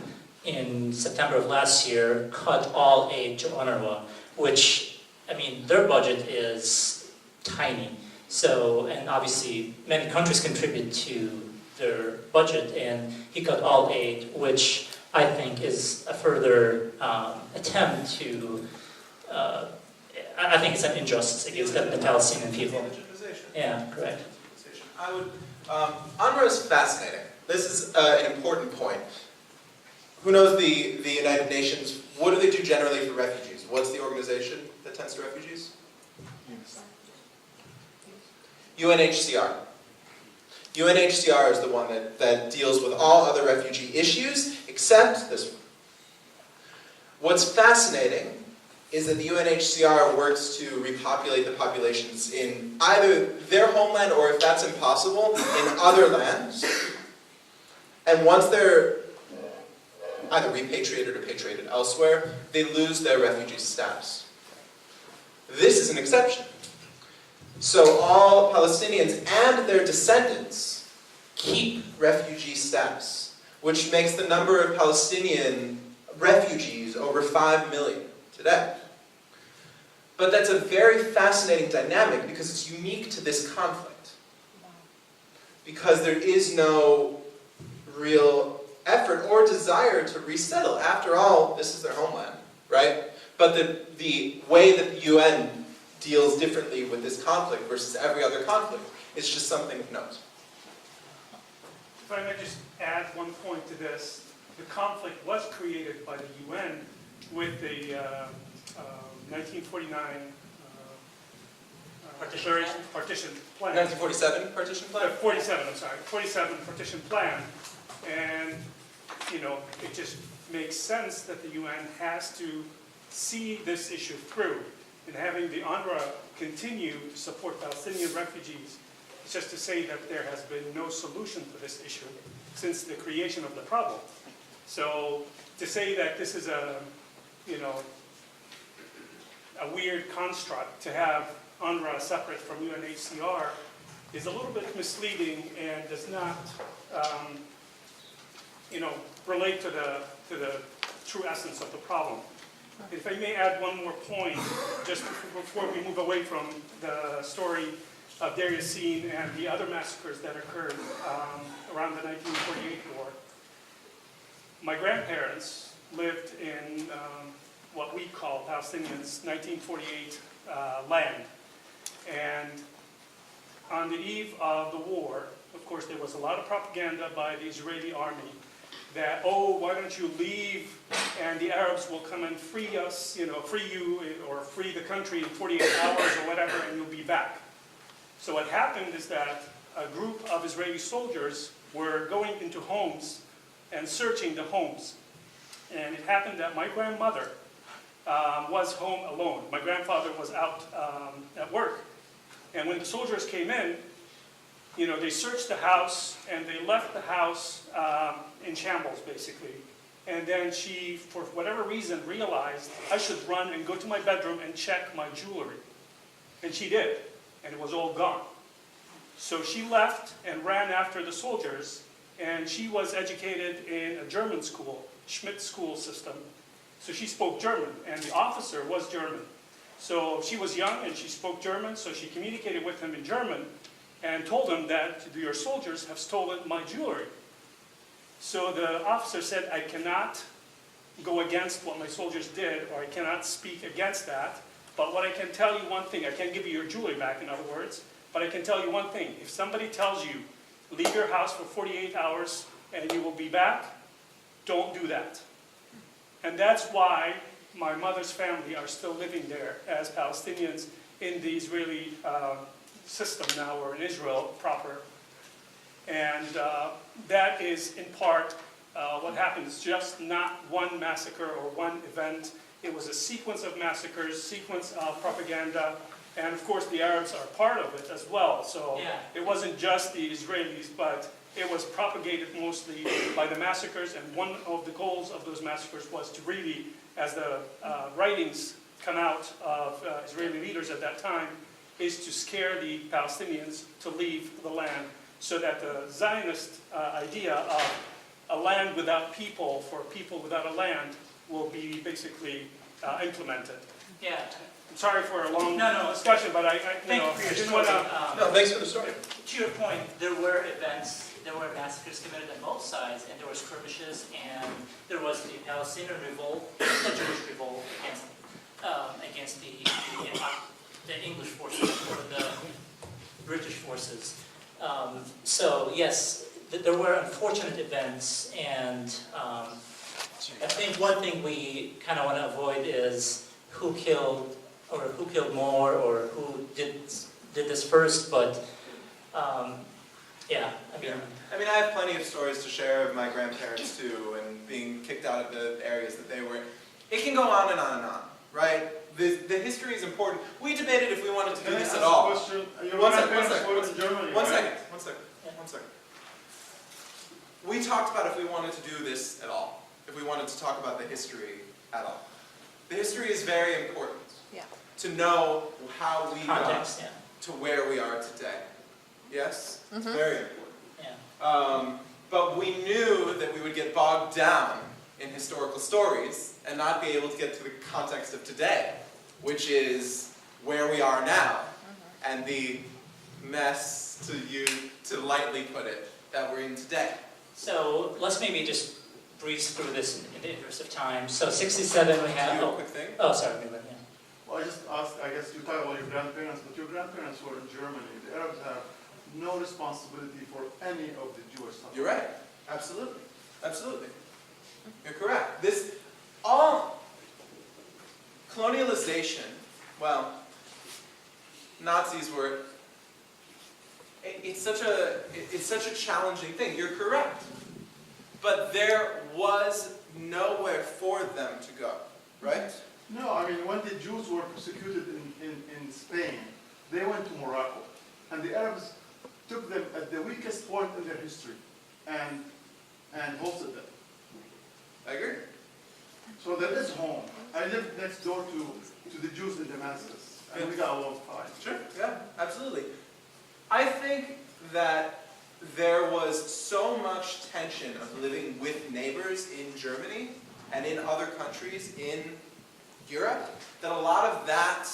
Speaker 2: in September of last year cut all aid to UNRWA, which, I mean, their budget is tiny. So, and obviously many countries contribute to their budget, and he cut all aid, which I think is a further attempt to, I think it's an injustice against the Palestinian people. Yeah, correct.
Speaker 3: UNRWA is fascinating. This is an important point. Who knows the United Nations? What do they do generally for refugees? What's the organization that tends to refugees? UNHCR. UNHCR is the one that deals with all other refugee issues except this one. What's fascinating is that the UNHCR works to repopulate the populations in either their homeland or, if that's impossible, in other lands. And once they're either repatriated or patriated elsewhere, they lose their refugee status. This is an exception. So all Palestinians and their descendants keep refugee status, which makes the number of Palestinian refugees over 5 million today. But that's a very fascinating dynamic because it's unique to this conflict. Because there is no real effort or desire to resettle. After all, this is their homeland, right? But the way that the UN deals differently with this conflict versus every other conflict is just something of note.
Speaker 5: If I may just add one point to this, the conflict was created by the UN with the 1949 partition plan.
Speaker 3: 1947 partition plan?
Speaker 5: 47 partition plan. And, you know, it just makes sense that the UN has to see this issue through. And having the UNRWA continue to support Palestinian refugees is just to say that there has been no solution to this issue since the creation of the problem. So to say that this is a weird construct to have UNRWA separate from UNHCR is a little bit misleading and does not, relate to the true essence of the problem. If I may add one more point, just before we move away from the story of Deir Yassin and the other massacres that occurred around the 1948 war. My grandparents lived in what we call Palestinians' 1948 land. And on the eve of the war, of course, there was a lot of propaganda by the Israeli army that, oh, why don't you leave and the Arabs will come and free us, free you or free the country in 48 hours or whatever, and you'll be back. So what happened is that a group of Israeli soldiers were going into homes and searching the homes. And it happened that my grandmother was home alone. My grandfather was out at work. And when the soldiers came in, they searched the house and they left the house in shambles, basically. And then she, for whatever reason, realized I should run and go to my bedroom and check my jewelry. And she did, and it was all gone. So she left and ran after the soldiers, and she was educated in a German school, Schmidt school system. So she spoke German, and the officer was German. So she was young and she spoke German, so she communicated with him in German and told him that your soldiers have stolen my jewelry. So the officer said, I cannot go against what my soldiers did, or I cannot speak against that, but what I can tell you one thing, I can't give you your jewelry back, in other words, but I can tell you one thing. If somebody tells you, leave your house for 48 hours and you will be back, don't do that. And that's why my mother's family are still living there as Palestinians in the Israeli system now, or in Israel proper. And that is in part what happened. It's just not one massacre or one event. It was a sequence of massacres, sequence of propaganda, and of course the Arabs are part of it as well. So it wasn't just the Israelis, but it was propagated mostly by the massacres, and one of the goals of those massacres was to really, as the writings come out of Israeli leaders at that time, is to scare the Palestinians to leave the land, so that the Zionist idea of a land without people for people without a land will be basically implemented.
Speaker 2: Yeah.
Speaker 5: I'm sorry for a long
Speaker 2: No.
Speaker 5: discussion, but I
Speaker 2: Thank you for your
Speaker 5: didn't
Speaker 2: story.
Speaker 5: want to...
Speaker 3: No, thanks for the story.
Speaker 2: To your point, there were events, there were massacres committed on both sides, and there were skirmishes, and there was the Palestinian revolt, the Jewish revolt against the English forces or the British forces. So yes, there were unfortunate events, and I think one thing we kind of want to avoid is who killed more, or who did this first. But yeah,
Speaker 3: I mean, I have plenty of stories to share of my grandparents too, and being kicked out of the areas that they were in. It can go on and on and on, right? The history is important. We debated if we wanted to do this at all.
Speaker 4: One second.
Speaker 3: We talked about if we wanted to do this at all, if we wanted to talk about the history at all. The history is very important.
Speaker 6: Yeah.
Speaker 3: To know how we
Speaker 2: context,
Speaker 3: got to where we are today. Yes? It's
Speaker 6: Mm-hmm.
Speaker 3: very important.
Speaker 2: yeah.
Speaker 3: But we knew that we would get bogged down in historical stories and not be able to get to the context of today, which is where we are now, and the mess, to lightly put it, that we're in today.
Speaker 2: So let's maybe just breeze through this in the interest of time. So 67 we
Speaker 3: Do
Speaker 2: have.
Speaker 3: you a quick thing?
Speaker 2: Oh, sorry, Milan, yeah.
Speaker 4: Well, I just asked, I guess you talk about your grandparents, but your grandparents were in Germany. The Arabs have no responsibility for any of the Jewish stuff.
Speaker 3: You're right. Absolutely. Absolutely. You're correct. This, all colonialization, well, Nazis were, it's such a challenging thing. You're correct. But there was nowhere for them to go, right?
Speaker 4: No, I mean, when the Jews were persecuted in Spain, they went to Morocco. And the Arabs took them at the weakest point in their history and hosted them.
Speaker 3: I agree.
Speaker 4: So there is home. I live next door to the Jews in Damascus, and we got along fine.
Speaker 3: Sure, yeah, absolutely. I think that there was so much tension of living with neighbors in Germany and in other countries in Europe that a lot of that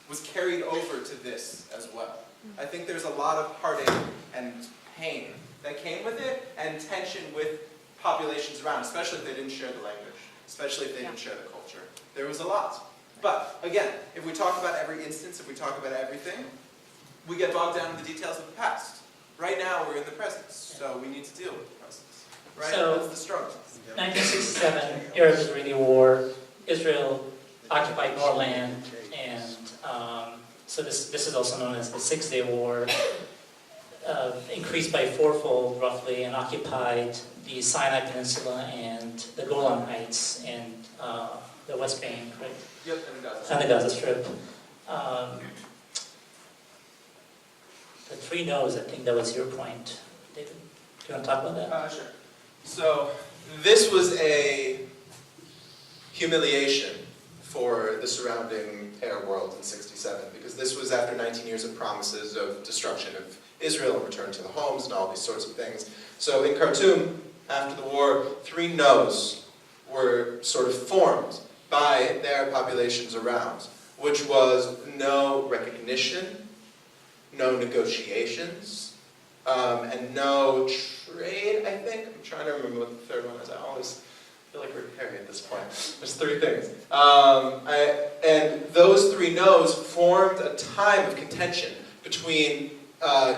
Speaker 3: was carried over to this as well. I think there's a lot of heartache and pain that came with it, and tension with populations around, especially if they didn't share the language, especially if they didn't share the culture. There was a lot. But again, if we talk about every instance, if we talk about everything, we get bogged down in the details of the past. Right now, we're in the present, so we need to deal with the present. Right?
Speaker 2: So,
Speaker 3: That's the struggle.
Speaker 2: 1967, Arab-Israeli War, Israel occupied more land, and so this is also known as the Six-Day War, increased by fourfold roughly, and occupied the Sinai Peninsula and the Golan Heights and the West Bank, right?
Speaker 3: Yep,
Speaker 2: And the Gaza Strip. The three no's, I think that was your point. David, do you want to talk about that?
Speaker 3: Sure. So, this was a humiliation for the surrounding Arab world in '67, because this was after 19 years of promises of destruction of Israel and return to the homes and all these sorts of things. So in Khartoum, after the war, three no's were sort of formed by the Arab populations around, which was no recognition, no negotiations, and no trade, I think. I'm trying to remember what the third one is. I always feel like we're Harry at this point. There's three things. And those three no's formed a time of contention between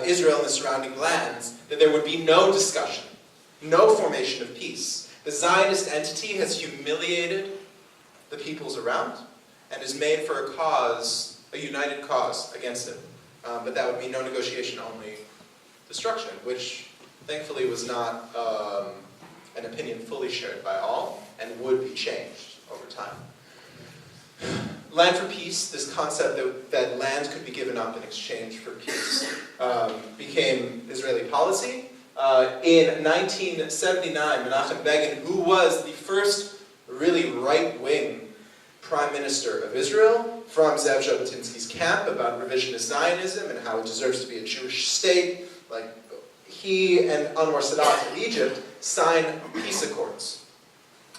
Speaker 3: Israel and the surrounding lands, that there would be no discussion, no formation of peace. The Zionist entity has humiliated the peoples around and is made for a cause, a united cause against it. But that would mean no negotiation, only destruction, which thankfully was not an opinion fully shared by all and would be changed over time. Land for peace, this concept that land could be given up in exchange for peace, became Israeli policy. In 1979, Menachem Begin, who was the first really right-wing prime minister of Israel, from Zev Jabotinsky's camp about revisionist Zionism and how it deserves to be a Jewish state, like he and Anwar Sadat of Egypt sign peace accords.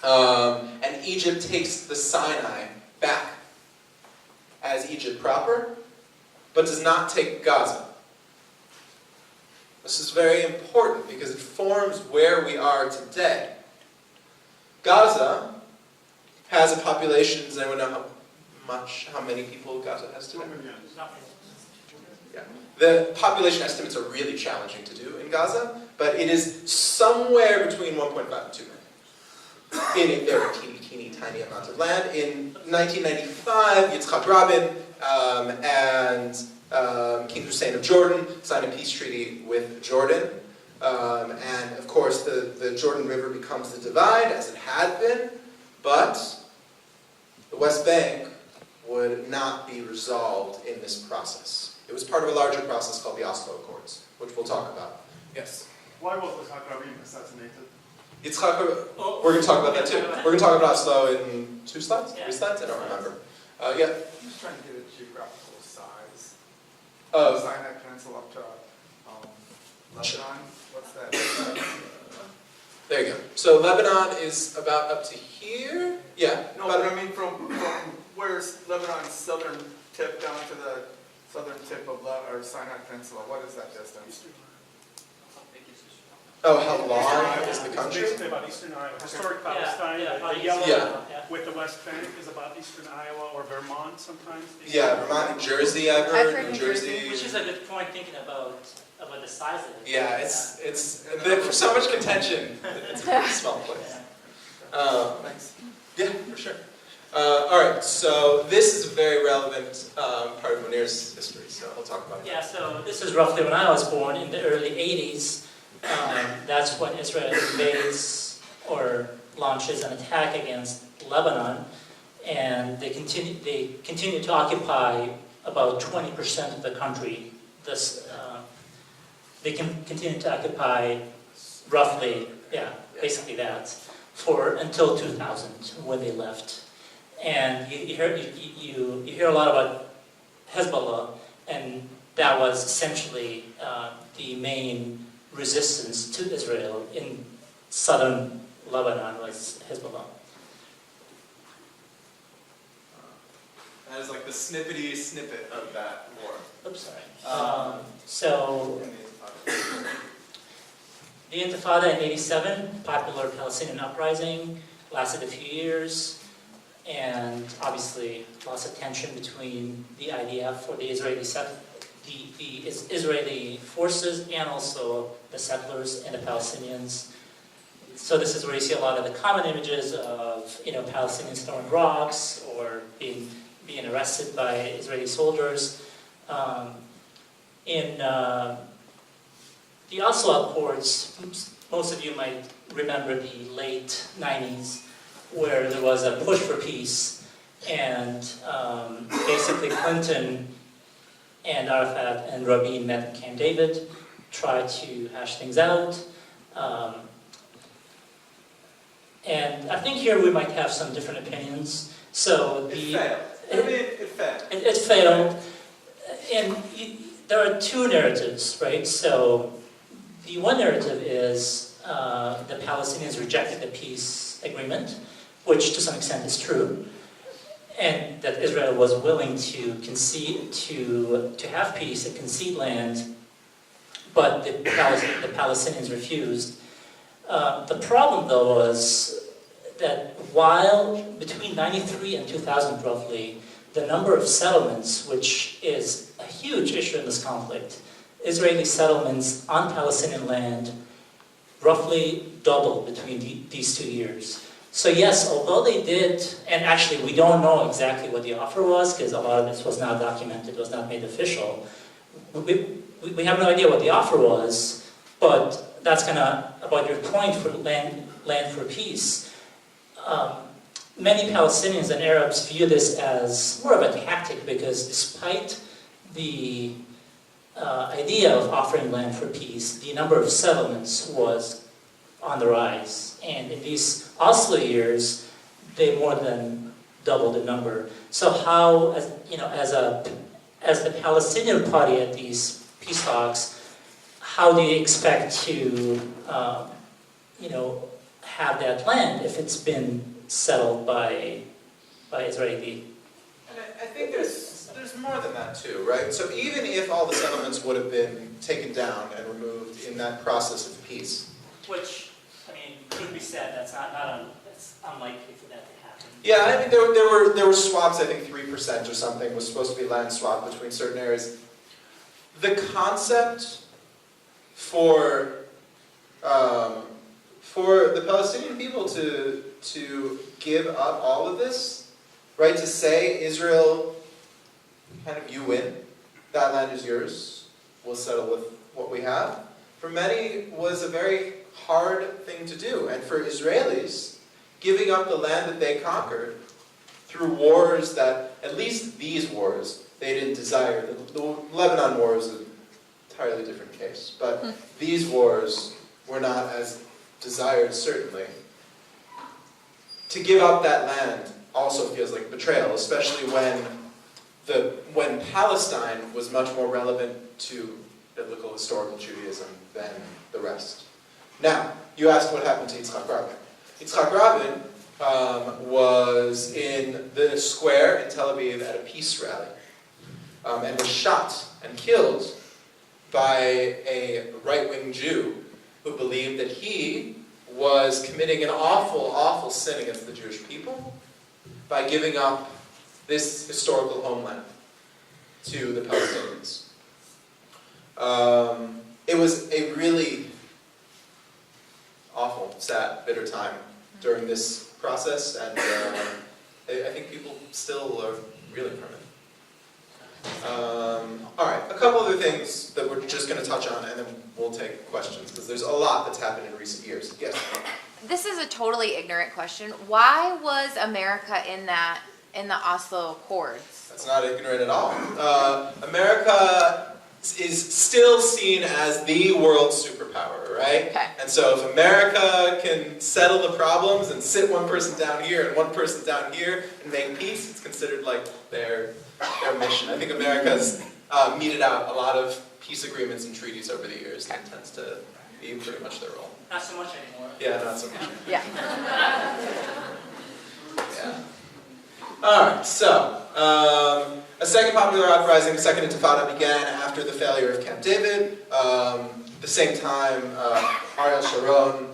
Speaker 3: And Egypt takes the Sinai back as Egypt proper, but does not take Gaza. This is very important because it forms where we are today. Gaza has a population, does anyone know how many people Gaza has today? Yeah. The population estimates are really challenging to do in Gaza, but it is somewhere between 1.5 and 2 million in a very teeny tiny amount of land. In 1995, Yitzhak Rabin and King Hussein of Jordan signed a peace treaty with Jordan. And of course, the Jordan River becomes the divide, as it had been, but the West Bank would not be resolved in this process. It was part of a larger process called the Oslo Accords, which we'll talk about. Yes?
Speaker 4: Why was Yitzhak Rabin assassinated?
Speaker 3: Yitzhak, we're going to talk about that too. We're going to talk about Oslo in 2 slides? 3 slides? I don't remember. Yeah?
Speaker 6: I'm just trying to get a geographical size.
Speaker 3: Of
Speaker 6: Sinai Peninsula up to Lebanon. What's that?
Speaker 3: There you go. So Lebanon is about up to here. Yeah.
Speaker 6: No, but I mean from where's Lebanon's southern tip down to the southern tip of Sinai Peninsula? What is that distance?
Speaker 3: Oh, how long is the country?
Speaker 5: Basically about eastern Iowa. Historic Palestine,
Speaker 2: yeah,
Speaker 5: the yellow
Speaker 3: Yeah.
Speaker 5: with the West Bank is about eastern Iowa or Vermont sometimes.
Speaker 3: Yeah, Vermont, New Jersey, I've heard. New Jersey.
Speaker 2: Which is a good point, thinking about the size of it.
Speaker 3: Yeah, it's for so much contention. It's a pretty small place.
Speaker 6: Thanks.
Speaker 3: Yeah, for sure. All right, so this is a very relevant part of Munir's history, so I'll talk about it.
Speaker 2: Yeah, so this is roughly when I was born, in the early 80s. That's when Israel invades or launches an attack against Lebanon, and they continue to occupy about 20% of the country. They can continue to occupy roughly, basically that, until 2000 when they left. And you hear a lot about Hezbollah, and that was essentially the main resistance to Israel in southern Lebanon was Hezbollah.
Speaker 3: That is like the snippety snippet of that war.
Speaker 2: Oops, sorry.
Speaker 3: Um,
Speaker 2: So the Intifada in '87, popular Palestinian uprising, lasted a few years, and obviously lots of tension between the IDF or the Israeli Israeli forces and also the settlers and the Palestinians. So this is where you see a lot of the common images of Palestinians throwing rocks or being arrested by Israeli soldiers. In the Oslo Accords, most of you might remember the late 90s, where there was a push for peace, and basically Clinton and Arafat and Rabin met in Camp David, tried to hash things out. And I think here we might have some different opinions. So
Speaker 3: it failed. I mean, it failed.
Speaker 2: It failed. And there are two narratives, right? So the one narrative is the Palestinians rejected the peace agreement, which to some extent is true, and that Israel was willing to concede to have peace and concede land, but the Palestinians refused. The problem, though, was that while between 93 and 2000, roughly, the number of settlements, which is a huge issue in this conflict, Israeli settlements on Palestinian land roughly doubled between these 2 years. So yes, although they did, and actually we don't know exactly what the offer was, because a lot of this was not documented, was not made official. We have no idea what the offer was, but that's kind of about your point for land for peace. Many Palestinians and Arabs view this as more of a tactic, because despite the idea of offering land for peace, the number of settlements was on the rise. And in these Oslo years, they more than doubled the number. So how, as the Palestinian party at these peace talks, how do you expect to, have that land if it's been settled by Israeli?
Speaker 3: And I think there's more than that too, right? So even if all the settlements would have been taken down and removed in that process of peace,
Speaker 2: Which, could be said, that's unlikely for that to happen.
Speaker 3: yeah, I mean there were swaps. I think 3% or something was supposed to be land swap between certain areas. The concept for the Palestinian people to give up all of this, right? To say Israel, kind of, you win, that land is yours, we'll settle with what we have, for many was a very hard thing to do. And for Israelis, giving up the land that they conquered through wars that, at least these wars, they didn't desire. The Lebanon war is an entirely different case, but these wars were not as desired, certainly. To give up that land also feels like betrayal, especially when Palestine was much more relevant to biblical historical Judaism than the rest. Now, you asked what happened to Yitzhak Rabin. Yitzhak Rabin was in the square in Tel Aviv at a peace rally, and was shot and killed by a right-wing Jew who believed that he was committing an awful, awful sin against the Jewish people by giving up this historical homeland to the Palestinians. It was a really awful, sad, bitter time during this process, and I think people still are reeling from it. All right, a couple other things that we're just going to touch on, and then we'll take questions, because there's a lot that's happened in recent years. Yes?
Speaker 7: This is a totally ignorant question. Why was America in the Oslo Accords?
Speaker 3: That's not ignorant at all. America is still seen as the world superpower, right?
Speaker 7: Okay.
Speaker 3: And so if America can settle the problems and sit one person down here and one person down here and make peace, it's considered like their mission. I think America's meted out a lot of peace agreements and treaties over the years. That tends to be pretty much their role.
Speaker 2: Not so much anymore.
Speaker 3: Yeah, not so much.
Speaker 7: Yeah.
Speaker 3: Yeah. All right, so A second popular uprising, the Second Intifada, began after the failure of Camp David. The same time, Ariel Sharon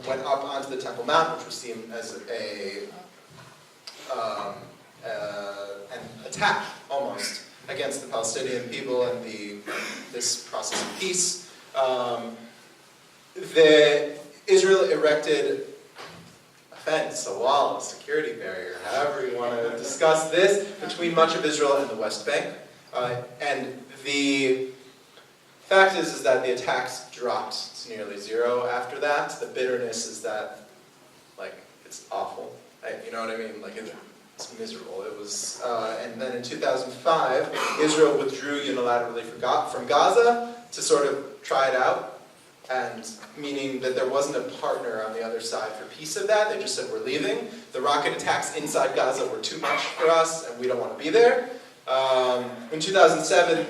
Speaker 3: went up onto the Temple Mount, which was seen as an attack, almost, against the Palestinian people and this process of peace. Israel erected a fence, a wall, a security barrier, however you want to discuss this, between much of Israel and the West Bank. And the fact is that the attacks dropped to nearly zero after that. The bitterness is that, like, it's awful. You know what I mean? Like, it's miserable. It was, and then in 2005, Israel withdrew unilaterally from Gaza to sort of try it out. And meaning that there wasn't a partner on the other side for peace of that. They just said, we're leaving. The rocket attacks inside Gaza were too much for us, and we don't want to be there. In 2007,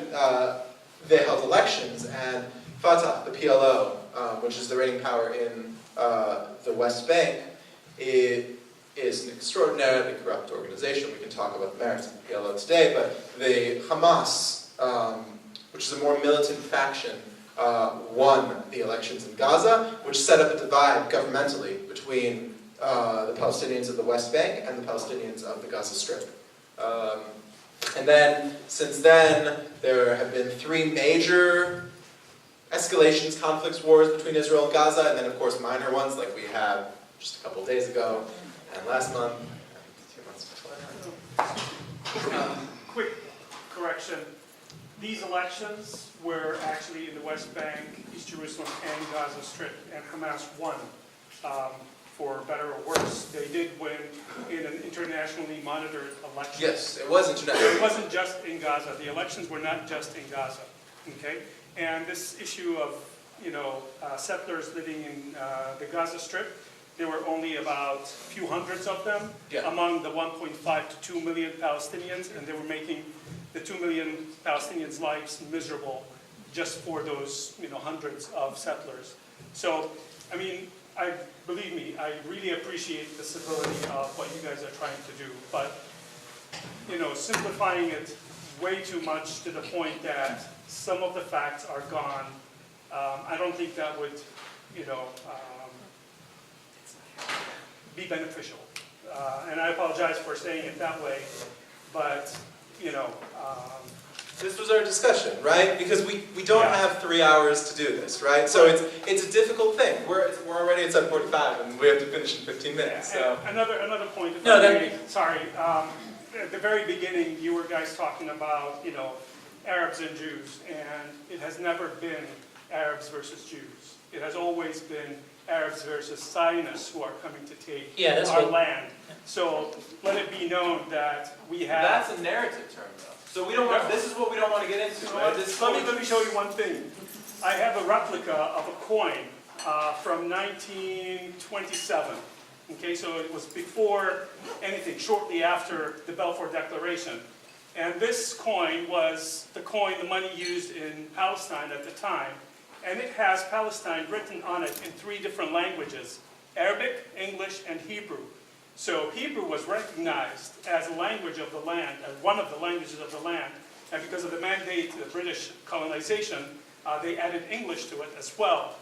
Speaker 3: they held elections, and Fatah, the PLO, which is the reigning power in the West Bank, it is an extraordinarily corrupt organization. We can talk about the merits of the PLO today, but the Hamas, which is a more militant faction, won the elections in Gaza, which set up a divide governmentally between the Palestinians of the West Bank and the Palestinians of the Gaza Strip. And then, since then, there have been 3 major escalations, conflicts, wars between Israel and Gaza, and then, of course, minor ones like we had just a couple of days ago, and last month, and 2 months before.
Speaker 5: Quick correction. These elections were actually in the West Bank, East Jerusalem, and Gaza Strip, and Hamas won. For better or worse, they did win in an internationally monitored election.
Speaker 3: Yes, it was international.
Speaker 5: It wasn't just in Gaza. The elections were not just in Gaza. Okay, and this issue of settlers living in the Gaza Strip, there were only about a few hundreds of them among the 1.5 to 2 million Palestinians, and they were making the 2 million Palestinians' lives miserable just for those hundreds of settlers. So, I mean, believe me, I really appreciate the civility of what you guys are trying to do, but simplifying it way too much to the point that some of the facts are gone, I don't think that would, be beneficial. And I apologize for saying it that way, but
Speaker 3: this was our discussion, right? Because we don't have 3 hours to do this, right? So it's a difficult thing. We're already at 7:45, and we have to finish in 15 minutes. So
Speaker 5: another point. Sorry. At the very beginning, you were guys talking about Arabs and Jews, and it has never been Arabs versus Jews. It has always been Arabs versus Zionists who are coming to take our land. So let it be known that we have.
Speaker 3: That's a narrative term, though. So we don't want. This is what we don't want to get into. Right?
Speaker 5: Let me show you one thing. I have a replica of a coin from 1927. Okay, so it was before anything, shortly after the Balfour Declaration. And this coin was the money used in Palestine at the time. And it has Palestine written on it in 3 different languages: Arabic, English, and Hebrew. So Hebrew was recognized as a language of the land, as one of the languages of the land. And because of the mandate of the British colonization, they added English to it as well.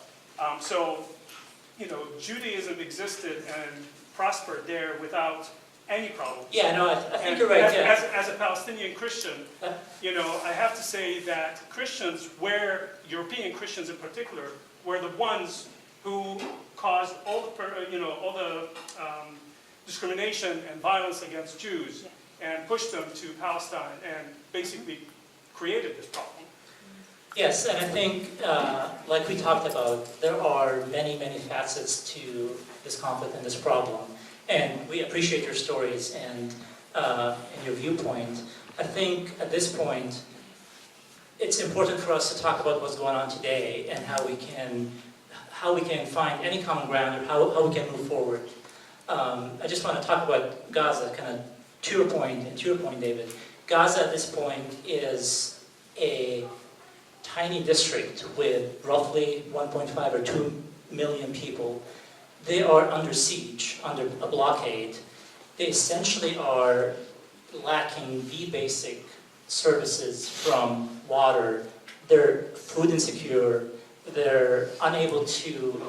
Speaker 5: Judaism existed and prospered there without any problem.
Speaker 2: Yeah, no, I think you're right.
Speaker 5: As a Palestinian Christian, I have to say that Christians, European Christians in particular, were the ones who caused all the discrimination and violence against Jews and pushed them to Palestine and basically created this problem.
Speaker 2: Yes, and I think, like we talked about, there are many, many facets to this conflict and this problem. And we appreciate your stories and your viewpoint. I think at this point, it's important for us to talk about what's going on today and how we can find any common ground or how we can move forward. I just want to talk about Gaza, kind of to your point, David. Gaza at this point is a tiny district with roughly 1.5 or 2 million people. They are under siege, under a blockade. They essentially are lacking the basic services from water. They're food insecure. They're unable to.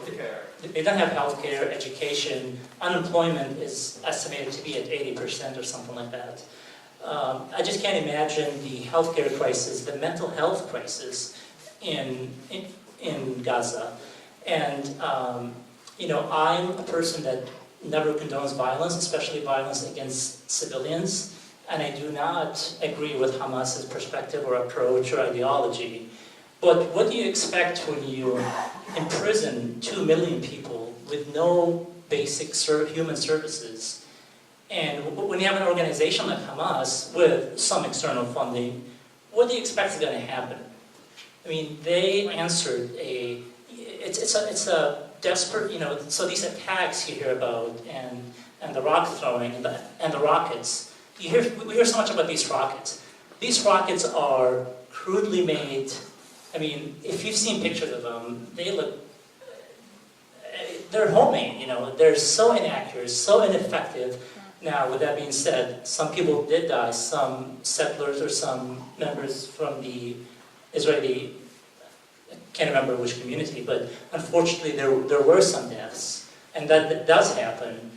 Speaker 2: They don't have healthcare, education. Unemployment is estimated to be at 80% or something like that. I just can't imagine the healthcare crisis, the mental health crisis in Gaza. And I'm a person that never condones violence, especially violence against civilians. And I do not agree with Hamas's perspective or approach or ideology. But what do you expect when you imprison 2 million people with no basic human services? And when you have an organization like Hamas with some external funding, what do you expect is going to happen? I mean, they answered it's a desperate, so these attacks you hear about and the rock throwing and the rockets, we hear so much about these rockets. These rockets are crudely made. I mean, if you've seen pictures of them, they're homemade, they're so inaccurate, so ineffective. Now, with that being said, some people did die, some settlers or some members from the Israeli, I can't remember which community, but unfortunately there were some deaths, and that does happen.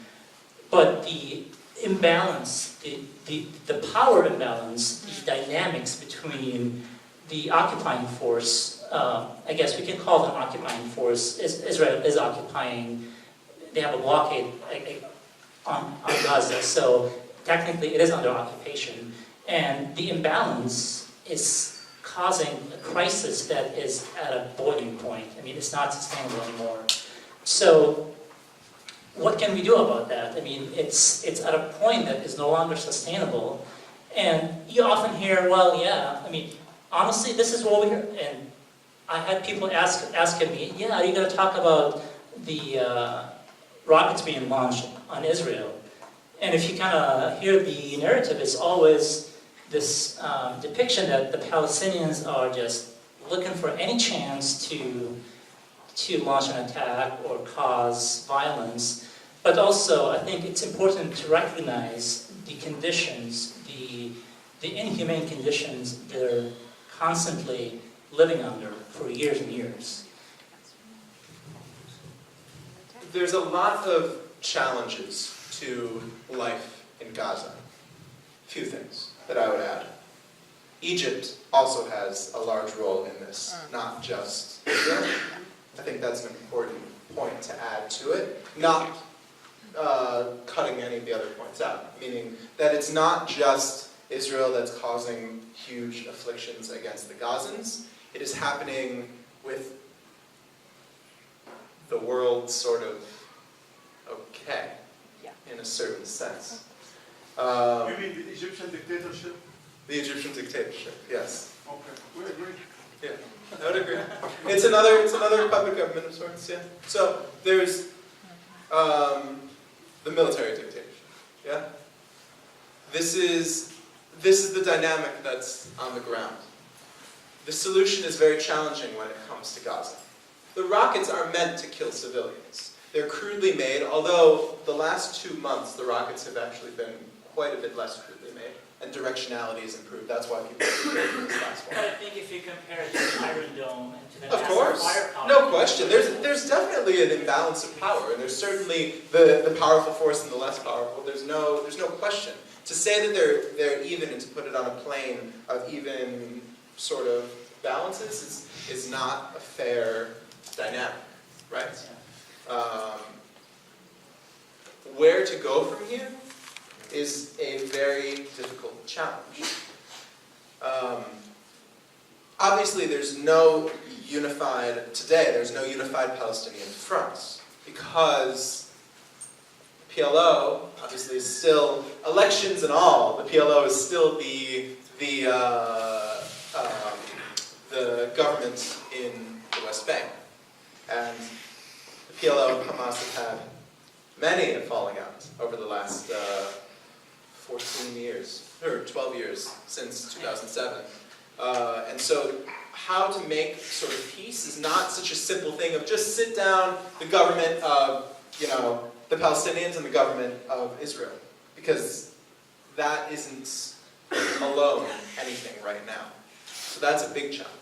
Speaker 2: But the imbalance, the power imbalance, the dynamics between the occupying force, I guess we can call it an occupying force. Israel is occupying, they have a blockade on Gaza, so technically it is under occupation. And the imbalance is causing a crisis that is at a boiling point. I mean, it's not sustainable anymore. So what can we do about that? I mean, it's at a point that is no longer sustainable. And you often hear, well, yeah, I mean, honestly, this is what we hear. And I had people asking me, yeah, are you going to talk about the rockets being launched on Israel? And if you kind of hear the narrative, it's always this depiction that the Palestinians are just looking for any chance to launch an attack or cause violence. But also, I think it's important to recognize the conditions, the inhumane conditions they're constantly living under for years and years.
Speaker 3: There's a lot of challenges to life in Gaza. Few things that I would add. Egypt also has a large role in this, not just Israel. I think that's an important point to add to it. Not cutting any of the other points out, meaning that it's not just Israel that's causing huge afflictions against the Gazans. It is happening with the world sort of okay, in a certain sense.
Speaker 4: You mean the Egyptian dictatorship?
Speaker 3: The Egyptian dictatorship, yes.
Speaker 4: Okay, we agree.
Speaker 3: Yeah, I would agree. It's another puppet government of sorts, yeah. So there's the military dictatorship, yeah. This is the dynamic that's on the ground. The solution is very challenging when it comes to Gaza. The rockets are meant to kill civilians. They're crudely made, although the last 2 months the rockets have actually been quite a bit less crudely made, and directionality has improved. That's why people are doing this last one.
Speaker 2: But I think if you compare it to the Iron Dome and to the
Speaker 3: Of course,
Speaker 2: firepower,
Speaker 3: no question. There's definitely an imbalance of power, and there's certainly the powerful force and the less powerful. There's no question. To say that they're even and to put it on a plane of even sort of balances is not a fair dynamic, right? Where to go from here is a very difficult challenge. Obviously, there's no unified Palestinian front because PLO obviously is still, elections and all, the PLO is still the government in the West Bank. And the PLO and Hamas have had many a falling out over the last 14 years, or 12 years since 2007. And so how to make sort of peace is not such a simple thing of just sit down the government of, the Palestinians and the government of Israel. Because that isn't alone anything right now. So that's a big challenge.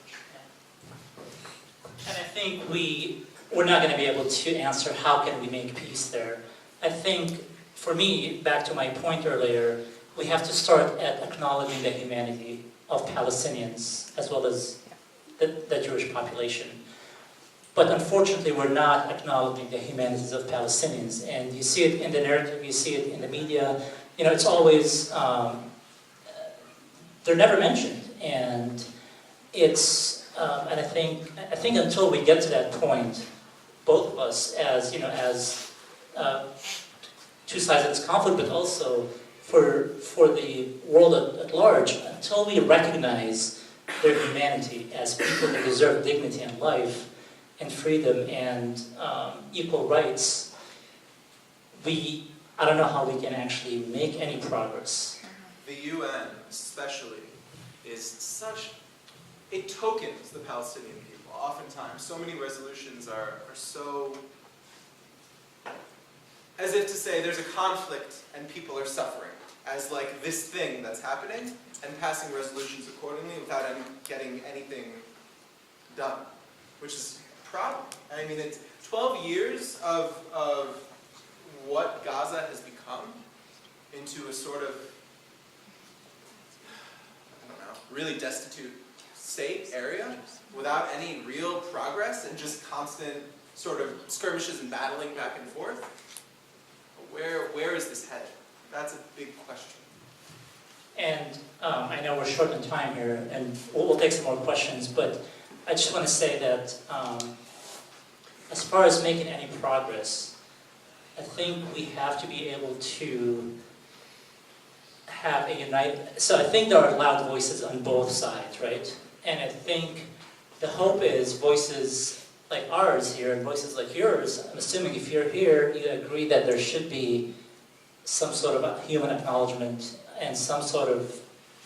Speaker 2: And I think we're not going to be able to answer how can we make peace there. I think, for me, back to my point earlier, we have to start at acknowledging the humanity of Palestinians as well as the Jewish population. But unfortunately, we're not acknowledging the humanities of Palestinians. And you see it in the narrative, you see it in the media. You know, it's always, they're never mentioned. And it's, and I think until we get to that point, both of us as, you know, as two sides of this conflict, but also for the world at large, until we recognize their humanity as people that deserve dignity in life and freedom and equal rights, I don't know how we can actually make any progress.
Speaker 3: The UN, especially, it tokens the Palestinian people, oftentimes. So many resolutions are so, as if to say there's a conflict and people are suffering, as like this thing that's happening, and passing resolutions accordingly without getting anything done, which is a problem. I mean, it's 12 years of what Gaza has become into a sort of, I don't know, really destitute state area without any real progress and just constant sort of skirmishes and battling back and forth. Where is this headed? That's a big question.
Speaker 2: And I know we're short on time here, and we'll take some more questions, but I just want to say that as far as making any progress, I think we have to be able to have a united... So I think there are loud voices on both sides, right? And I think the hope is voices like ours here and voices like yours. I'm assuming if you're here, you agree that there should be some sort of a human acknowledgement and some sort of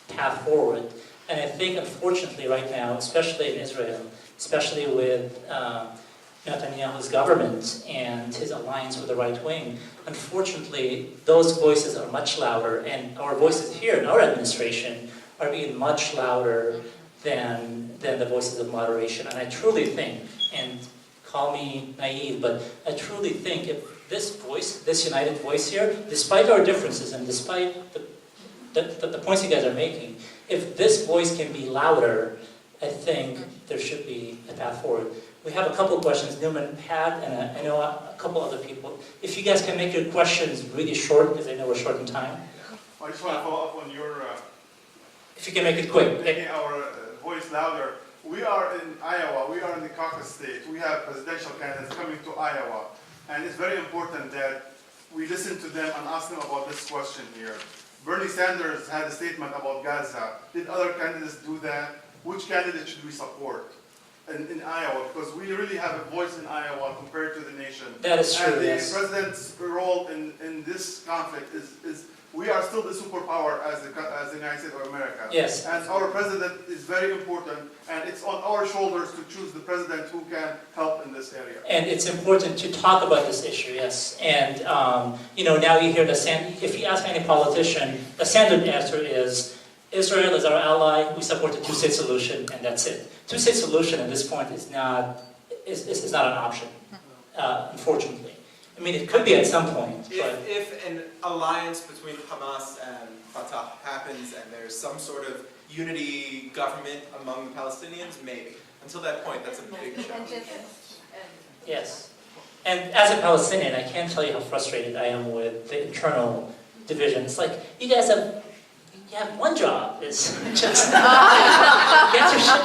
Speaker 2: path forward. And I think, unfortunately, right now, especially in Israel, especially with Netanyahu's government and his alliance with the right wing, unfortunately, those voices are much louder, and our voices here in our administration are being much louder than the voices of moderation. And I truly think, and call me naive, but I truly think if this voice, this united voice here, despite our differences and despite the points you guys are making, if this voice can be louder, I think there should be a path forward. We have a couple of questions, Newman, Pat, and I know a couple other people. If you guys can make your questions really short, because I know we're short in time.
Speaker 4: I just want to follow up on your
Speaker 2: If you can make it quick.
Speaker 4: making our voice louder. We are in Iowa, we are in the caucus state. We have presidential candidates coming to Iowa. And it's very important that we listen to them and ask them about this question here. Bernie Sanders had a statement about Gaza. Did other candidates do that? Which candidate should we support in Iowa? Because we really have a voice in Iowa compared to the nation.
Speaker 2: That is true,
Speaker 4: And
Speaker 2: yes.
Speaker 4: the president's role in this conflict is we are still the superpower as the United States of America.
Speaker 2: Yes.
Speaker 4: And our president is very important, and it's on our shoulders to choose the president who can help in this area.
Speaker 2: And it's important to talk about this issue, yes. And, you know, now you hear if you ask any politician, the standard answer is, Israel is our ally, we support the two-state solution, and that's it. Two-state solution at this point is not an option, unfortunately. I mean, it could be at some point, but...
Speaker 3: If an alliance between Hamas and Fatah happens and there's some sort of unity government among the Palestinians, maybe. Until that point, that's a big challenge.
Speaker 2: Yes. And as a Palestinian, I can't tell you how frustrated I am with the internal division. It's like, you guys have one job, is just get your shit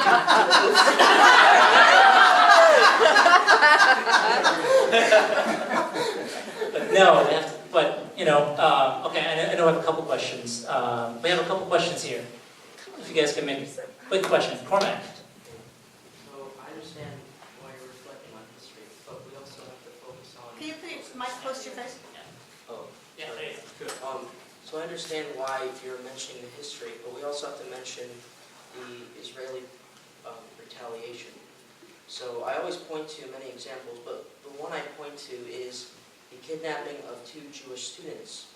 Speaker 2: But no, but, you know, okay, I know we have a couple questions. We have a couple questions here. If you guys can make a quick question. Cormac.
Speaker 8: So I understand why you're reflecting on history, but we also have to focus on...
Speaker 9: Can you put your mic close to your face?
Speaker 8: Oh,
Speaker 2: Yeah,
Speaker 8: sorry.
Speaker 2: there you go.
Speaker 8: So I understand why you're mentioning the history, but we also have to mention the Israeli retaliation. So I always point to many examples, but the one I point to is the kidnapping of 2 Jewish students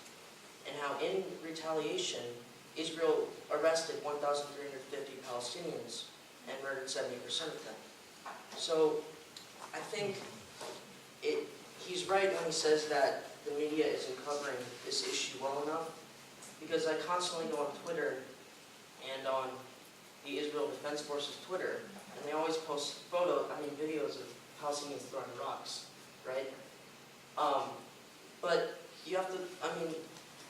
Speaker 8: and how in retaliation, Israel arrested 1,350 Palestinians and murdered 70% of them. So I think he's right when he says that the media isn't covering this issue well enough, because I constantly go on Twitter and on the Israel Defense Forces Twitter, and they always post videos of Palestinians throwing rocks, right? But you have to,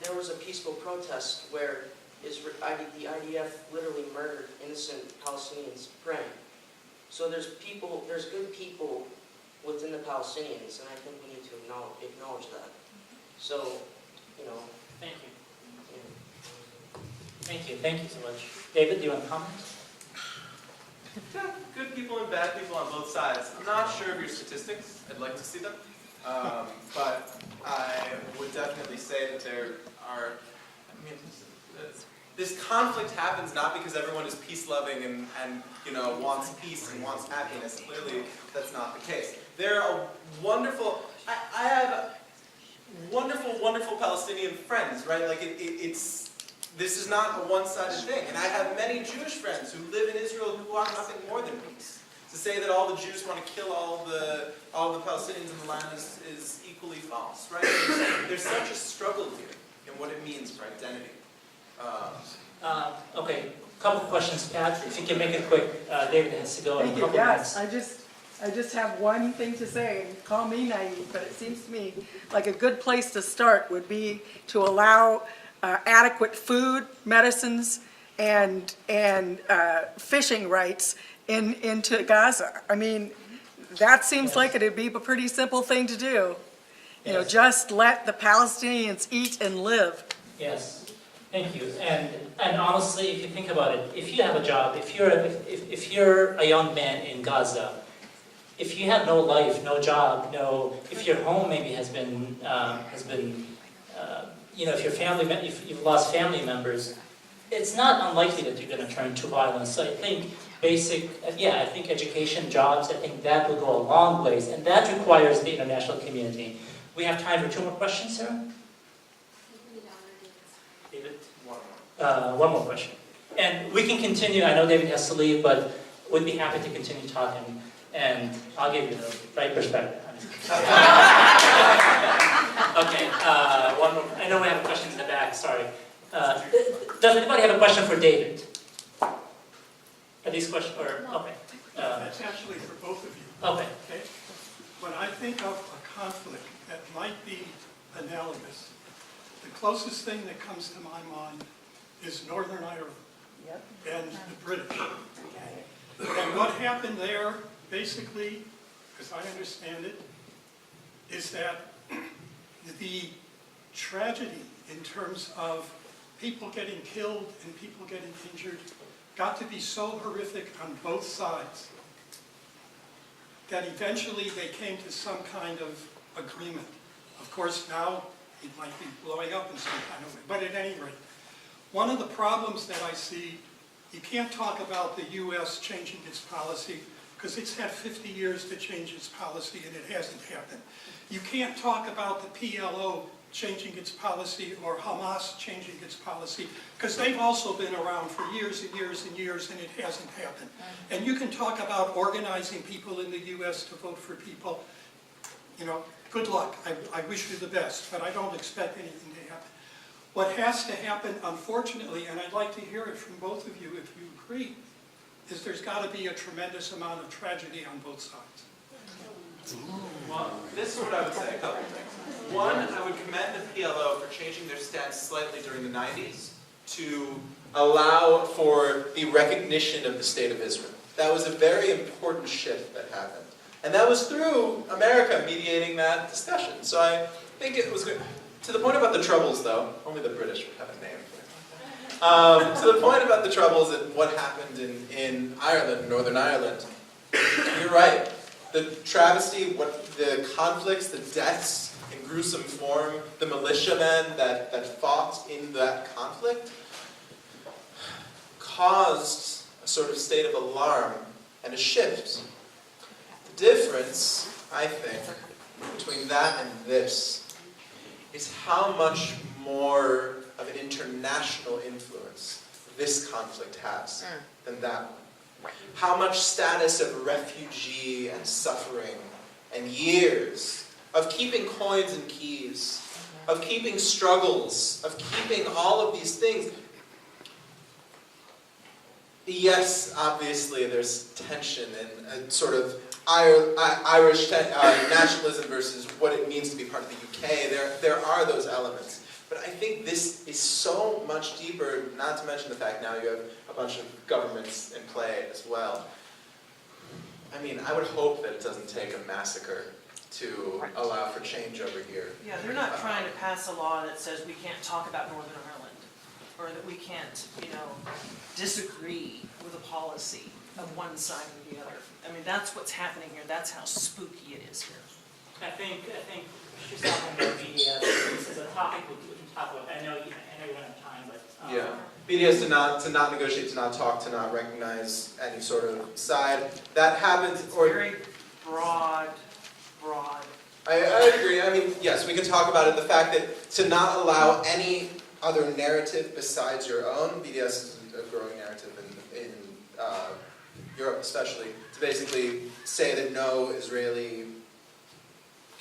Speaker 8: there was a peaceful protest where the IDF literally murdered innocent Palestinians praying. So there's good people within the Palestinians, and I think we need to acknowledge that. So,
Speaker 2: Thank you. Thank you so much. David, do you want to comment?
Speaker 3: Yeah, good people and bad people on both sides. I'm not sure of your statistics. I'd like to see them. But I would definitely say that there are, this conflict happens not because everyone is peace-loving and wants peace and wants happiness. Clearly, that's not the case. There are wonderful, I have wonderful Palestinian friends, right? Like this is not a one-sided thing. And I have many Jewish friends who live in Israel who want nothing more than peace. To say that all the Jews want to kill all the Palestinians in the land is equally false, right? There's such a struggle here in what it means for identity.
Speaker 2: Okay, a couple of questions, Pat. If you can make it quick, David has to go in a
Speaker 10: Thank
Speaker 2: couple
Speaker 10: you.
Speaker 2: of minutes.
Speaker 10: Yes, I just have one thing to say, and call me naive, but it seems to me like a good place to start would be to allow adequate food, medicines, and fishing rights into Gaza. I mean, that seems like it'd be a pretty simple thing to do.
Speaker 2: Yes.
Speaker 10: Just let the Palestinians eat and live.
Speaker 2: Yes, thank you. And honestly, if you think about it, if you have a job, if you're a young man in Gaza, if you have no life, no job, if your home maybe has been if you've lost family members, it's not unlikely that you're going to turn to violence. So I think I think education, jobs, I think that will go a long ways, and that requires the international community. We have time for 2 more questions, Sarah? David? One more question. And we can continue, I know David has to leave, but we'd be happy to continue talking, and I'll give you the right perspective. Okay, one more. I know we have a question in the back, sorry. Does anybody have a question for David? Are these questions, or, okay.
Speaker 11: That's actually for both of you.
Speaker 2: Okay.
Speaker 11: Okay? When I think of a conflict that might be analogous, the closest thing that comes to my mind is Northern Ireland and the British. And what happened there, basically, as I understand it, is that the tragedy in terms of people getting killed and people getting injured got to be so horrific on both sides that eventually they came to some kind of agreement. Of course, now it might be blowing up in some kind of way, but at any rate, one of the problems that I see, you can't talk about the U.S. changing its policy because it's had 50 years to change its policy and it hasn't happened. You can't talk about the PLO changing its policy or Hamas changing its policy because they've also been around for years and years and years and it hasn't happened. And you can talk about organizing people in the U.S. to vote for people. Good luck. I wish you the best, but I don't expect anything to happen. What has to happen, unfortunately, and I'd like to hear it from both of you if you agree, is there's got to be a tremendous amount of tragedy on both sides.
Speaker 3: Well, this is what I would say, a couple of things. One, I would commend the PLO for changing their stance slightly during the 90s to allow for the recognition of the State of Israel. That was a very important shift that happened. And that was through America mediating that discussion. So I think it was good. To the point about the Troubles, though, only the British would have a name for it. To the point about the Troubles and what happened in Ireland, Northern Ireland, you're right. The travesty, the conflicts, the deaths in gruesome form, the militiamen that fought in that conflict caused a sort of state of alarm and a shift. The difference, I think, between that and this is how much more of an international influence this conflict has than that one. How much status of refugee and suffering and years of keeping coins and keys, of keeping struggles, of keeping all of these things. Yes, obviously there's tension and sort of Irish nationalism versus what it means to be part of the UK. There are those elements. But I think this is so much deeper, not to mention the fact now you have a bunch of governments in play as well. I mean, I would hope that it doesn't take a massacre to allow for change over here.
Speaker 12: Yeah, they're not trying to pass a law that says we can't talk about Northern Ireland, or that we can't, disagree with a policy of one side or the other. I mean, that's what's happening here. That's how spooky it is here.
Speaker 2: I think she's talking about BDS. This is a topic we can talk about. I know we don't have time, but
Speaker 3: Yeah, BDS to not negotiate, to not talk, to not recognize any sort of side. That happens.
Speaker 12: It's very broad.
Speaker 3: I agree. I mean, yes, we can talk about it. The fact that to not allow any other narrative besides your own, BDS is a growing narrative in Europe especially, to basically say that no Israeli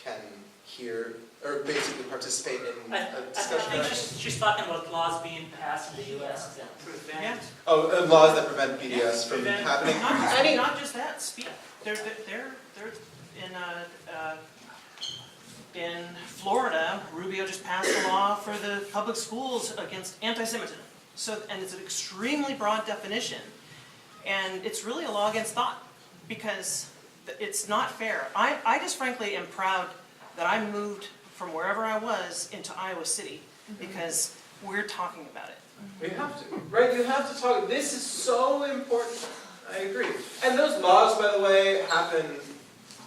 Speaker 3: can hear or basically participate in a discussion.
Speaker 2: I think she's talking about laws being passed in the U.S. that prevent.
Speaker 3: Laws that prevent BDS from happening.
Speaker 12: Not just that. They're in Florida. Rubio just passed a law for the public schools against anti-Semitism. And it's an extremely broad definition, and it's really a law against thought because it's not fair. I just frankly am proud that I moved from wherever I was into Iowa City because we're talking about it.
Speaker 3: We have to, right? You have to talk. This is so important. I agree. And those laws, by the way, happen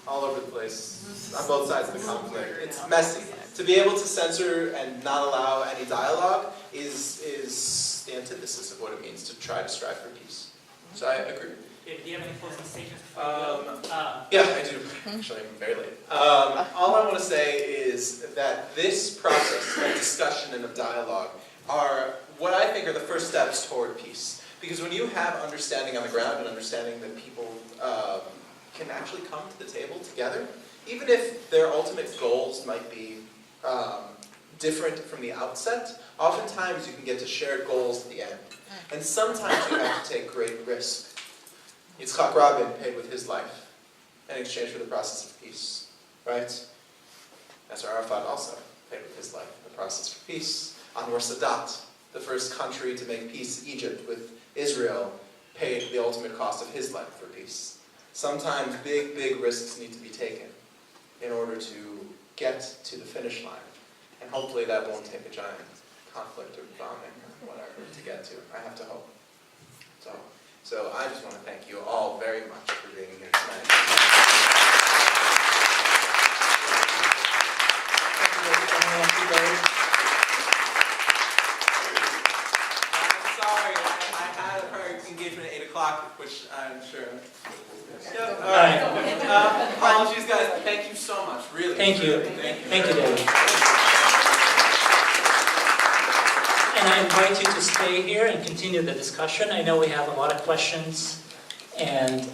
Speaker 3: all over the place on both sides of the conflict. It's messy. To be able to censor and not allow any dialogue is the antithesis of what it means to try to strive for peace. So I agree.
Speaker 2: Do you have any closing statements?
Speaker 3: Yeah, I do. Actually, I'm very late. All I want to say is that this process of discussion and of dialogue are what I think are the first steps toward peace. Because when you have understanding on the ground and understanding that people can actually come to the table together, even if their ultimate goals might be different from the outset, oftentimes you can get to shared goals at the end. And sometimes you have to take great risk. Yitzhak Rabin paid with his life in exchange for the process of peace, right? Nasser Arafat also paid with his life in the process for peace. Anwar Sadat, the first country to make peace, Egypt, with Israel, paid the ultimate cost of his life for peace. Sometimes big, big risks need to be taken in order to get to the finish line. And hopefully that won't take a giant conflict or bombing or whatever to get to. I have to hope. So I just want to thank you all very much for being here tonight. I'm sorry, I had a prior engagement at 8 o'clock, which I'm sure. Yep. All right. Apologies, guys. Thank you so much. Really.
Speaker 2: Thank you. Thank you, David. And I invite you to stay here and continue the discussion. I know we have a lot of questions, and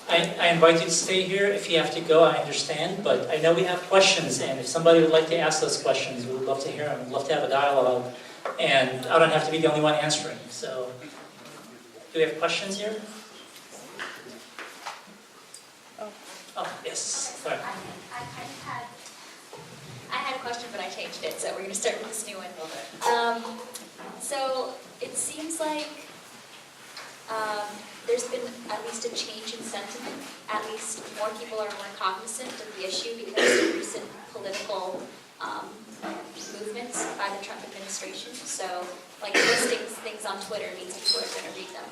Speaker 2: I invite you to stay here. If you have to go, I understand, but I know we have questions, and if somebody would like to ask those questions, we would love to hear them. We'd love to have a dialogue, and I don't have to be the only one answering. So, do we have questions here? Oh, yes. Sorry.
Speaker 9: I had a question, but I changed it, so we're going to start with this new one. So it seems like there's been at least a change in sentiment. At least more people are more cognizant of the issue because of recent political movements by the Trump administration. So, like posting things on Twitter means people are going to read them.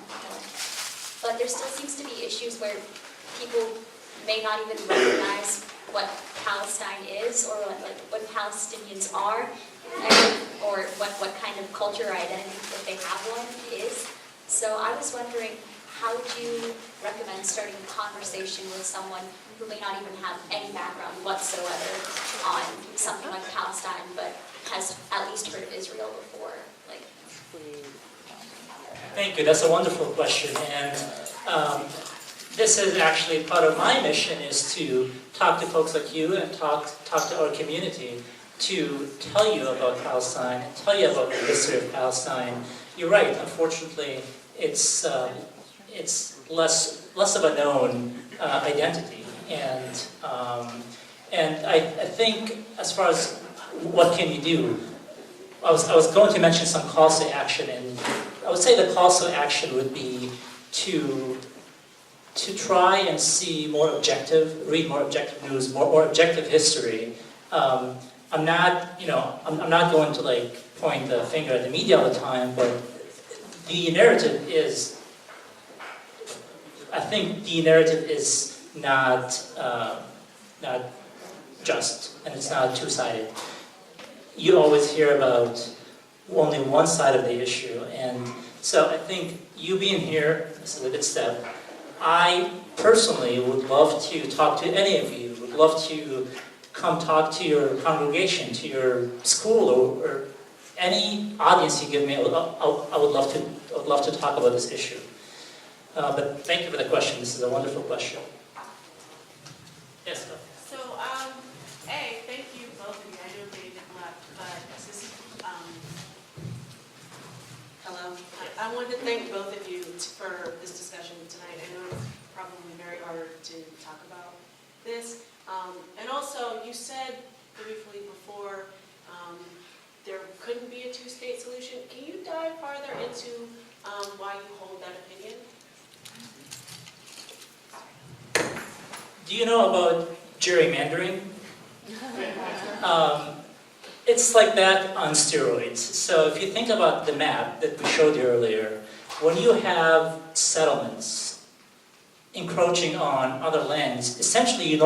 Speaker 9: But there still seems to be issues where people may not even recognize what Palestine is, or what Palestinians are, or what kind of culture or identity, if they have one, is. So I was wondering, how would you recommend starting a conversation with someone who may not even have any background whatsoever on something like Palestine, but has at least heard of Israel before? Like,
Speaker 2: Thank you. That's a wonderful question. And this is actually part of my mission, is to talk to folks like you and talk to our community to tell you about Palestine and tell you about the history of Palestine. You're right. Unfortunately, it's less of a known identity, and I think as far as what can you do, I was going to mention some calls to action, and I would say the calls to action would be to try and see more objective, read more objective news, more objective history. I'm not going to like point the finger at the media all the time, but the narrative is, I think the narrative is not just, and it's not two-sided. You always hear about only one side of the issue, and so I think you being here, this is a good step. I personally would love to talk to any of you, would love to come talk to your congregation, to your school, or any audience you give me. I would love to talk about this issue. But thank you for the question. This is a wonderful question. Yes, Phil.
Speaker 13: So, thank you both of you. I know David left, but this is, hello. I wanted to thank both of you for this discussion tonight. I know it's probably very hard to talk about this. And also, you said briefly before there couldn't be a two-state solution. Can you dive farther into why you hold that opinion?
Speaker 2: Do you know about gerrymandering? It's like that on steroids. So if you think about the map that we showed you earlier, when you have settlements encroaching on other lands, essentially you can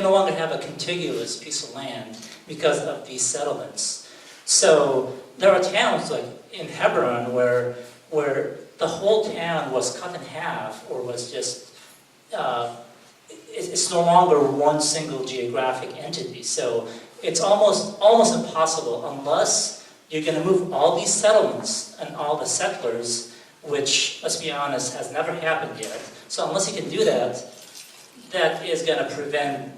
Speaker 2: no longer have a contiguous piece of land because of these settlements. So there are towns like in Hebron where the whole town was cut in half, or was just it's no longer one single geographic entity. So it's almost impossible unless you're going to move all these settlements and all the settlers, which, let's be honest, has never happened yet. So unless you can do that, that is going to prevent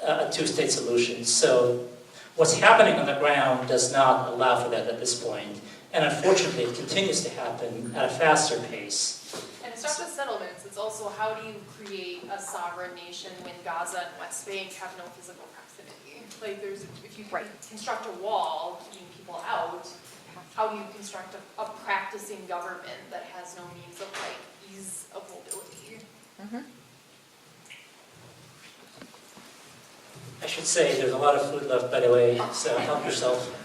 Speaker 2: a two-state solution. So what's happening on the ground does not allow for that at this point. And unfortunately, it continues to happen at a faster pace.
Speaker 14: And it's not just settlements, it's also how do you create a sovereign nation when Gaza and West Bank have no physical proximity? Like if you construct a wall keeping people out, how do you construct a practicing government that has no means of ease of mobility?
Speaker 7: Mm-hmm.
Speaker 2: I should say there's a lot of food left, by the way, so help yourself.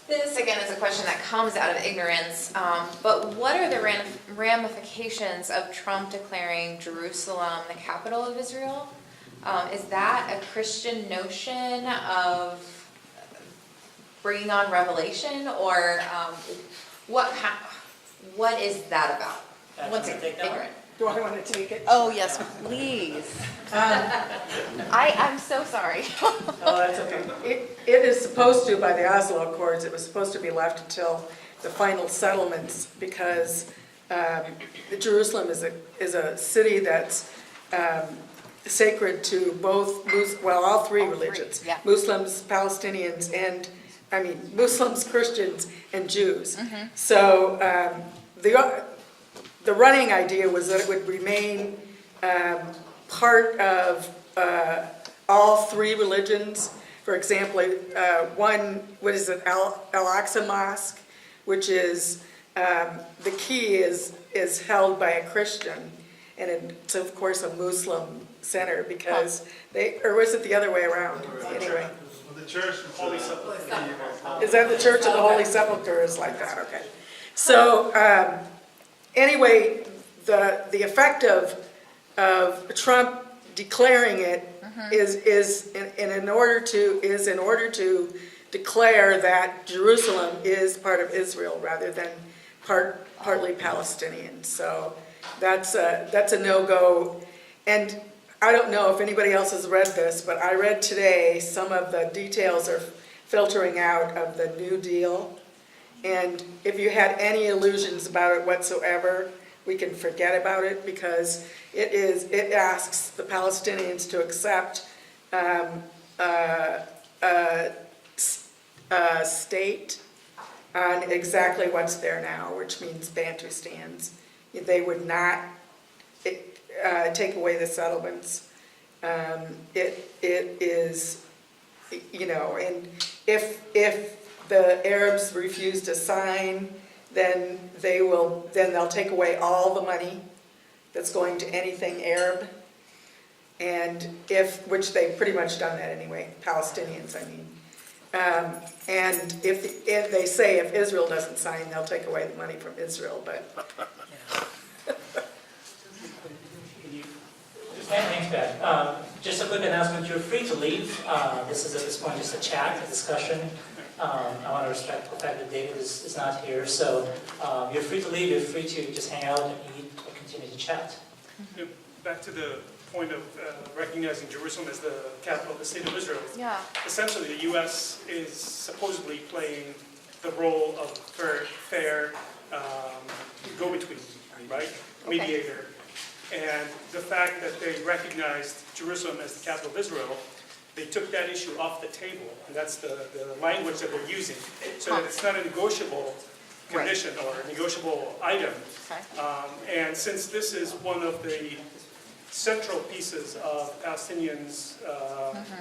Speaker 7: This, again, is a question that comes out of ignorance, but what are the ramifications of Trump declaring Jerusalem the capital of Israel? Is that a Christian notion of bringing on revelation, or what is that about? What's ignorant?
Speaker 10: Do I want to take it?
Speaker 7: Oh, yes, please. I'm so sorry.
Speaker 10: Oh, that's okay. It is supposed to, by the Oslo Accords, it was supposed to be left until the final settlements, because Jerusalem is a city that's sacred to both, all three religions.
Speaker 7: Yeah.
Speaker 10: Muslims, Palestinians, Muslims, Christians, and Jews.
Speaker 7: Mm-hmm.
Speaker 10: So the running idea was that it would remain part of all three religions. For example, Al-Aqsa Mosque, which is, the key is held by a Christian, and it's of course a Muslim center, because or was it the other way around? Anyway.
Speaker 4: The church, the Holy Sepulchre.
Speaker 10: Is that the Church of the Holy Sepulchre is like that? Okay. So, anyway, the effect of Trump declaring it is in order to declare that Jerusalem is part of Israel rather than partly Palestinian. So that's a no-go. And I don't know if anybody else has read this, but I read today some of the details are filtering out of the New Deal. And if you had any illusions about it whatsoever, we can forget about it, because it asks the Palestinians to accept a state on exactly what's there now, which means Bantustans. They would not take away the settlements. It is, and if the Arabs refuse to sign, then they'll take away all the money that's going to anything Arab. And which they've pretty much done that anyway, Palestinians, I mean. And if they say if Israel doesn't sign, they'll take away the money from Israel, but.
Speaker 2: Thanks, Pat. Just a quick announcement, you're free to leave. This is at this point just a chat, a discussion. I want to respect the fact that David is not here, so you're free to leave, you're free to just hang out and eat or continue to chat.
Speaker 5: Yeah, back to the point of recognizing Jerusalem as the capital of the state of Israel.
Speaker 7: Yeah.
Speaker 5: Essentially, the U.S. is supposedly playing the role of fair go-between, right?
Speaker 7: Okay.
Speaker 5: Mediator. And the fact that they recognized Jerusalem as the capital of Israel, they took that issue off the table, and that's the language that they're using, so that it's not a negotiable condition or a negotiable item.
Speaker 7: Okay.
Speaker 5: And since this is one of the central pieces of Palestinians'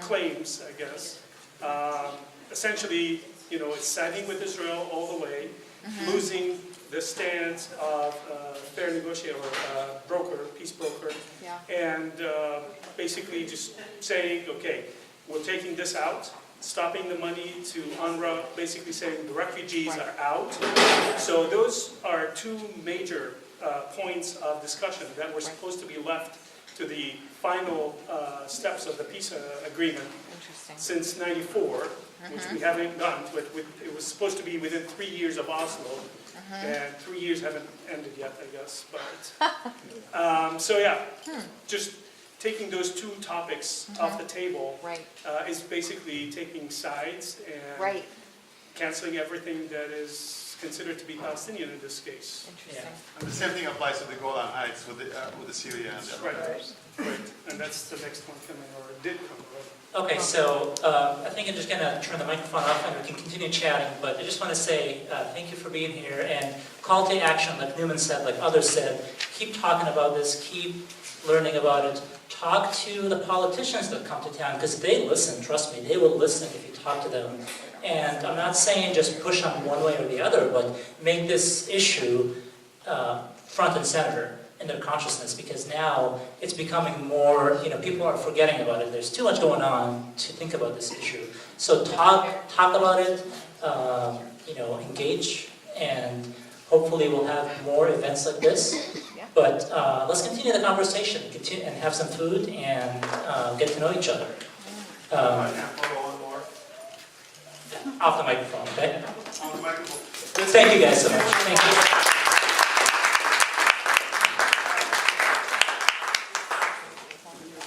Speaker 5: claims, I guess, essentially, it's siding with Israel all the way, losing the stance of fair negotiator or broker, peace broker, and basically just saying, okay, we're taking this out, stopping the money to UNRWA, basically saying the refugees are out. So those are two major points of discussion that were supposed to be left to the final steps of the peace agreement since '94, which we haven't done. It was supposed to be within 3 years of Oslo, and 3 years haven't ended yet, I guess. But so yeah, just taking those two topics off the table is basically taking sides and canceling everything that is considered to be Palestinian in this case.
Speaker 7: Interesting.
Speaker 4: And the same thing applies to the Golan Heights with the Syria and the other
Speaker 5: Right, and that's the next one coming, or it did come.
Speaker 2: Okay, so I think I'm just going to turn the microphone off and we can continue chatting, but I just want to say thank you for being here, and call to action, like Newman said, like others said, keep talking about this, keep learning about it, talk to the politicians that come to town, because they listen, trust me, they will listen if you talk to them. And I'm not saying just push on one way or the other, but make this issue front and center in their consciousness, because now it's becoming more, people are forgetting about it. There's too much going on to think about this issue. So talk about it, engage, and hopefully we'll have more events like this. But let's continue the conversation, and have some food, and get to know each other. Off the microphone, okay?
Speaker 4: on the microphone.
Speaker 2: Thank you guys so much. Thank you.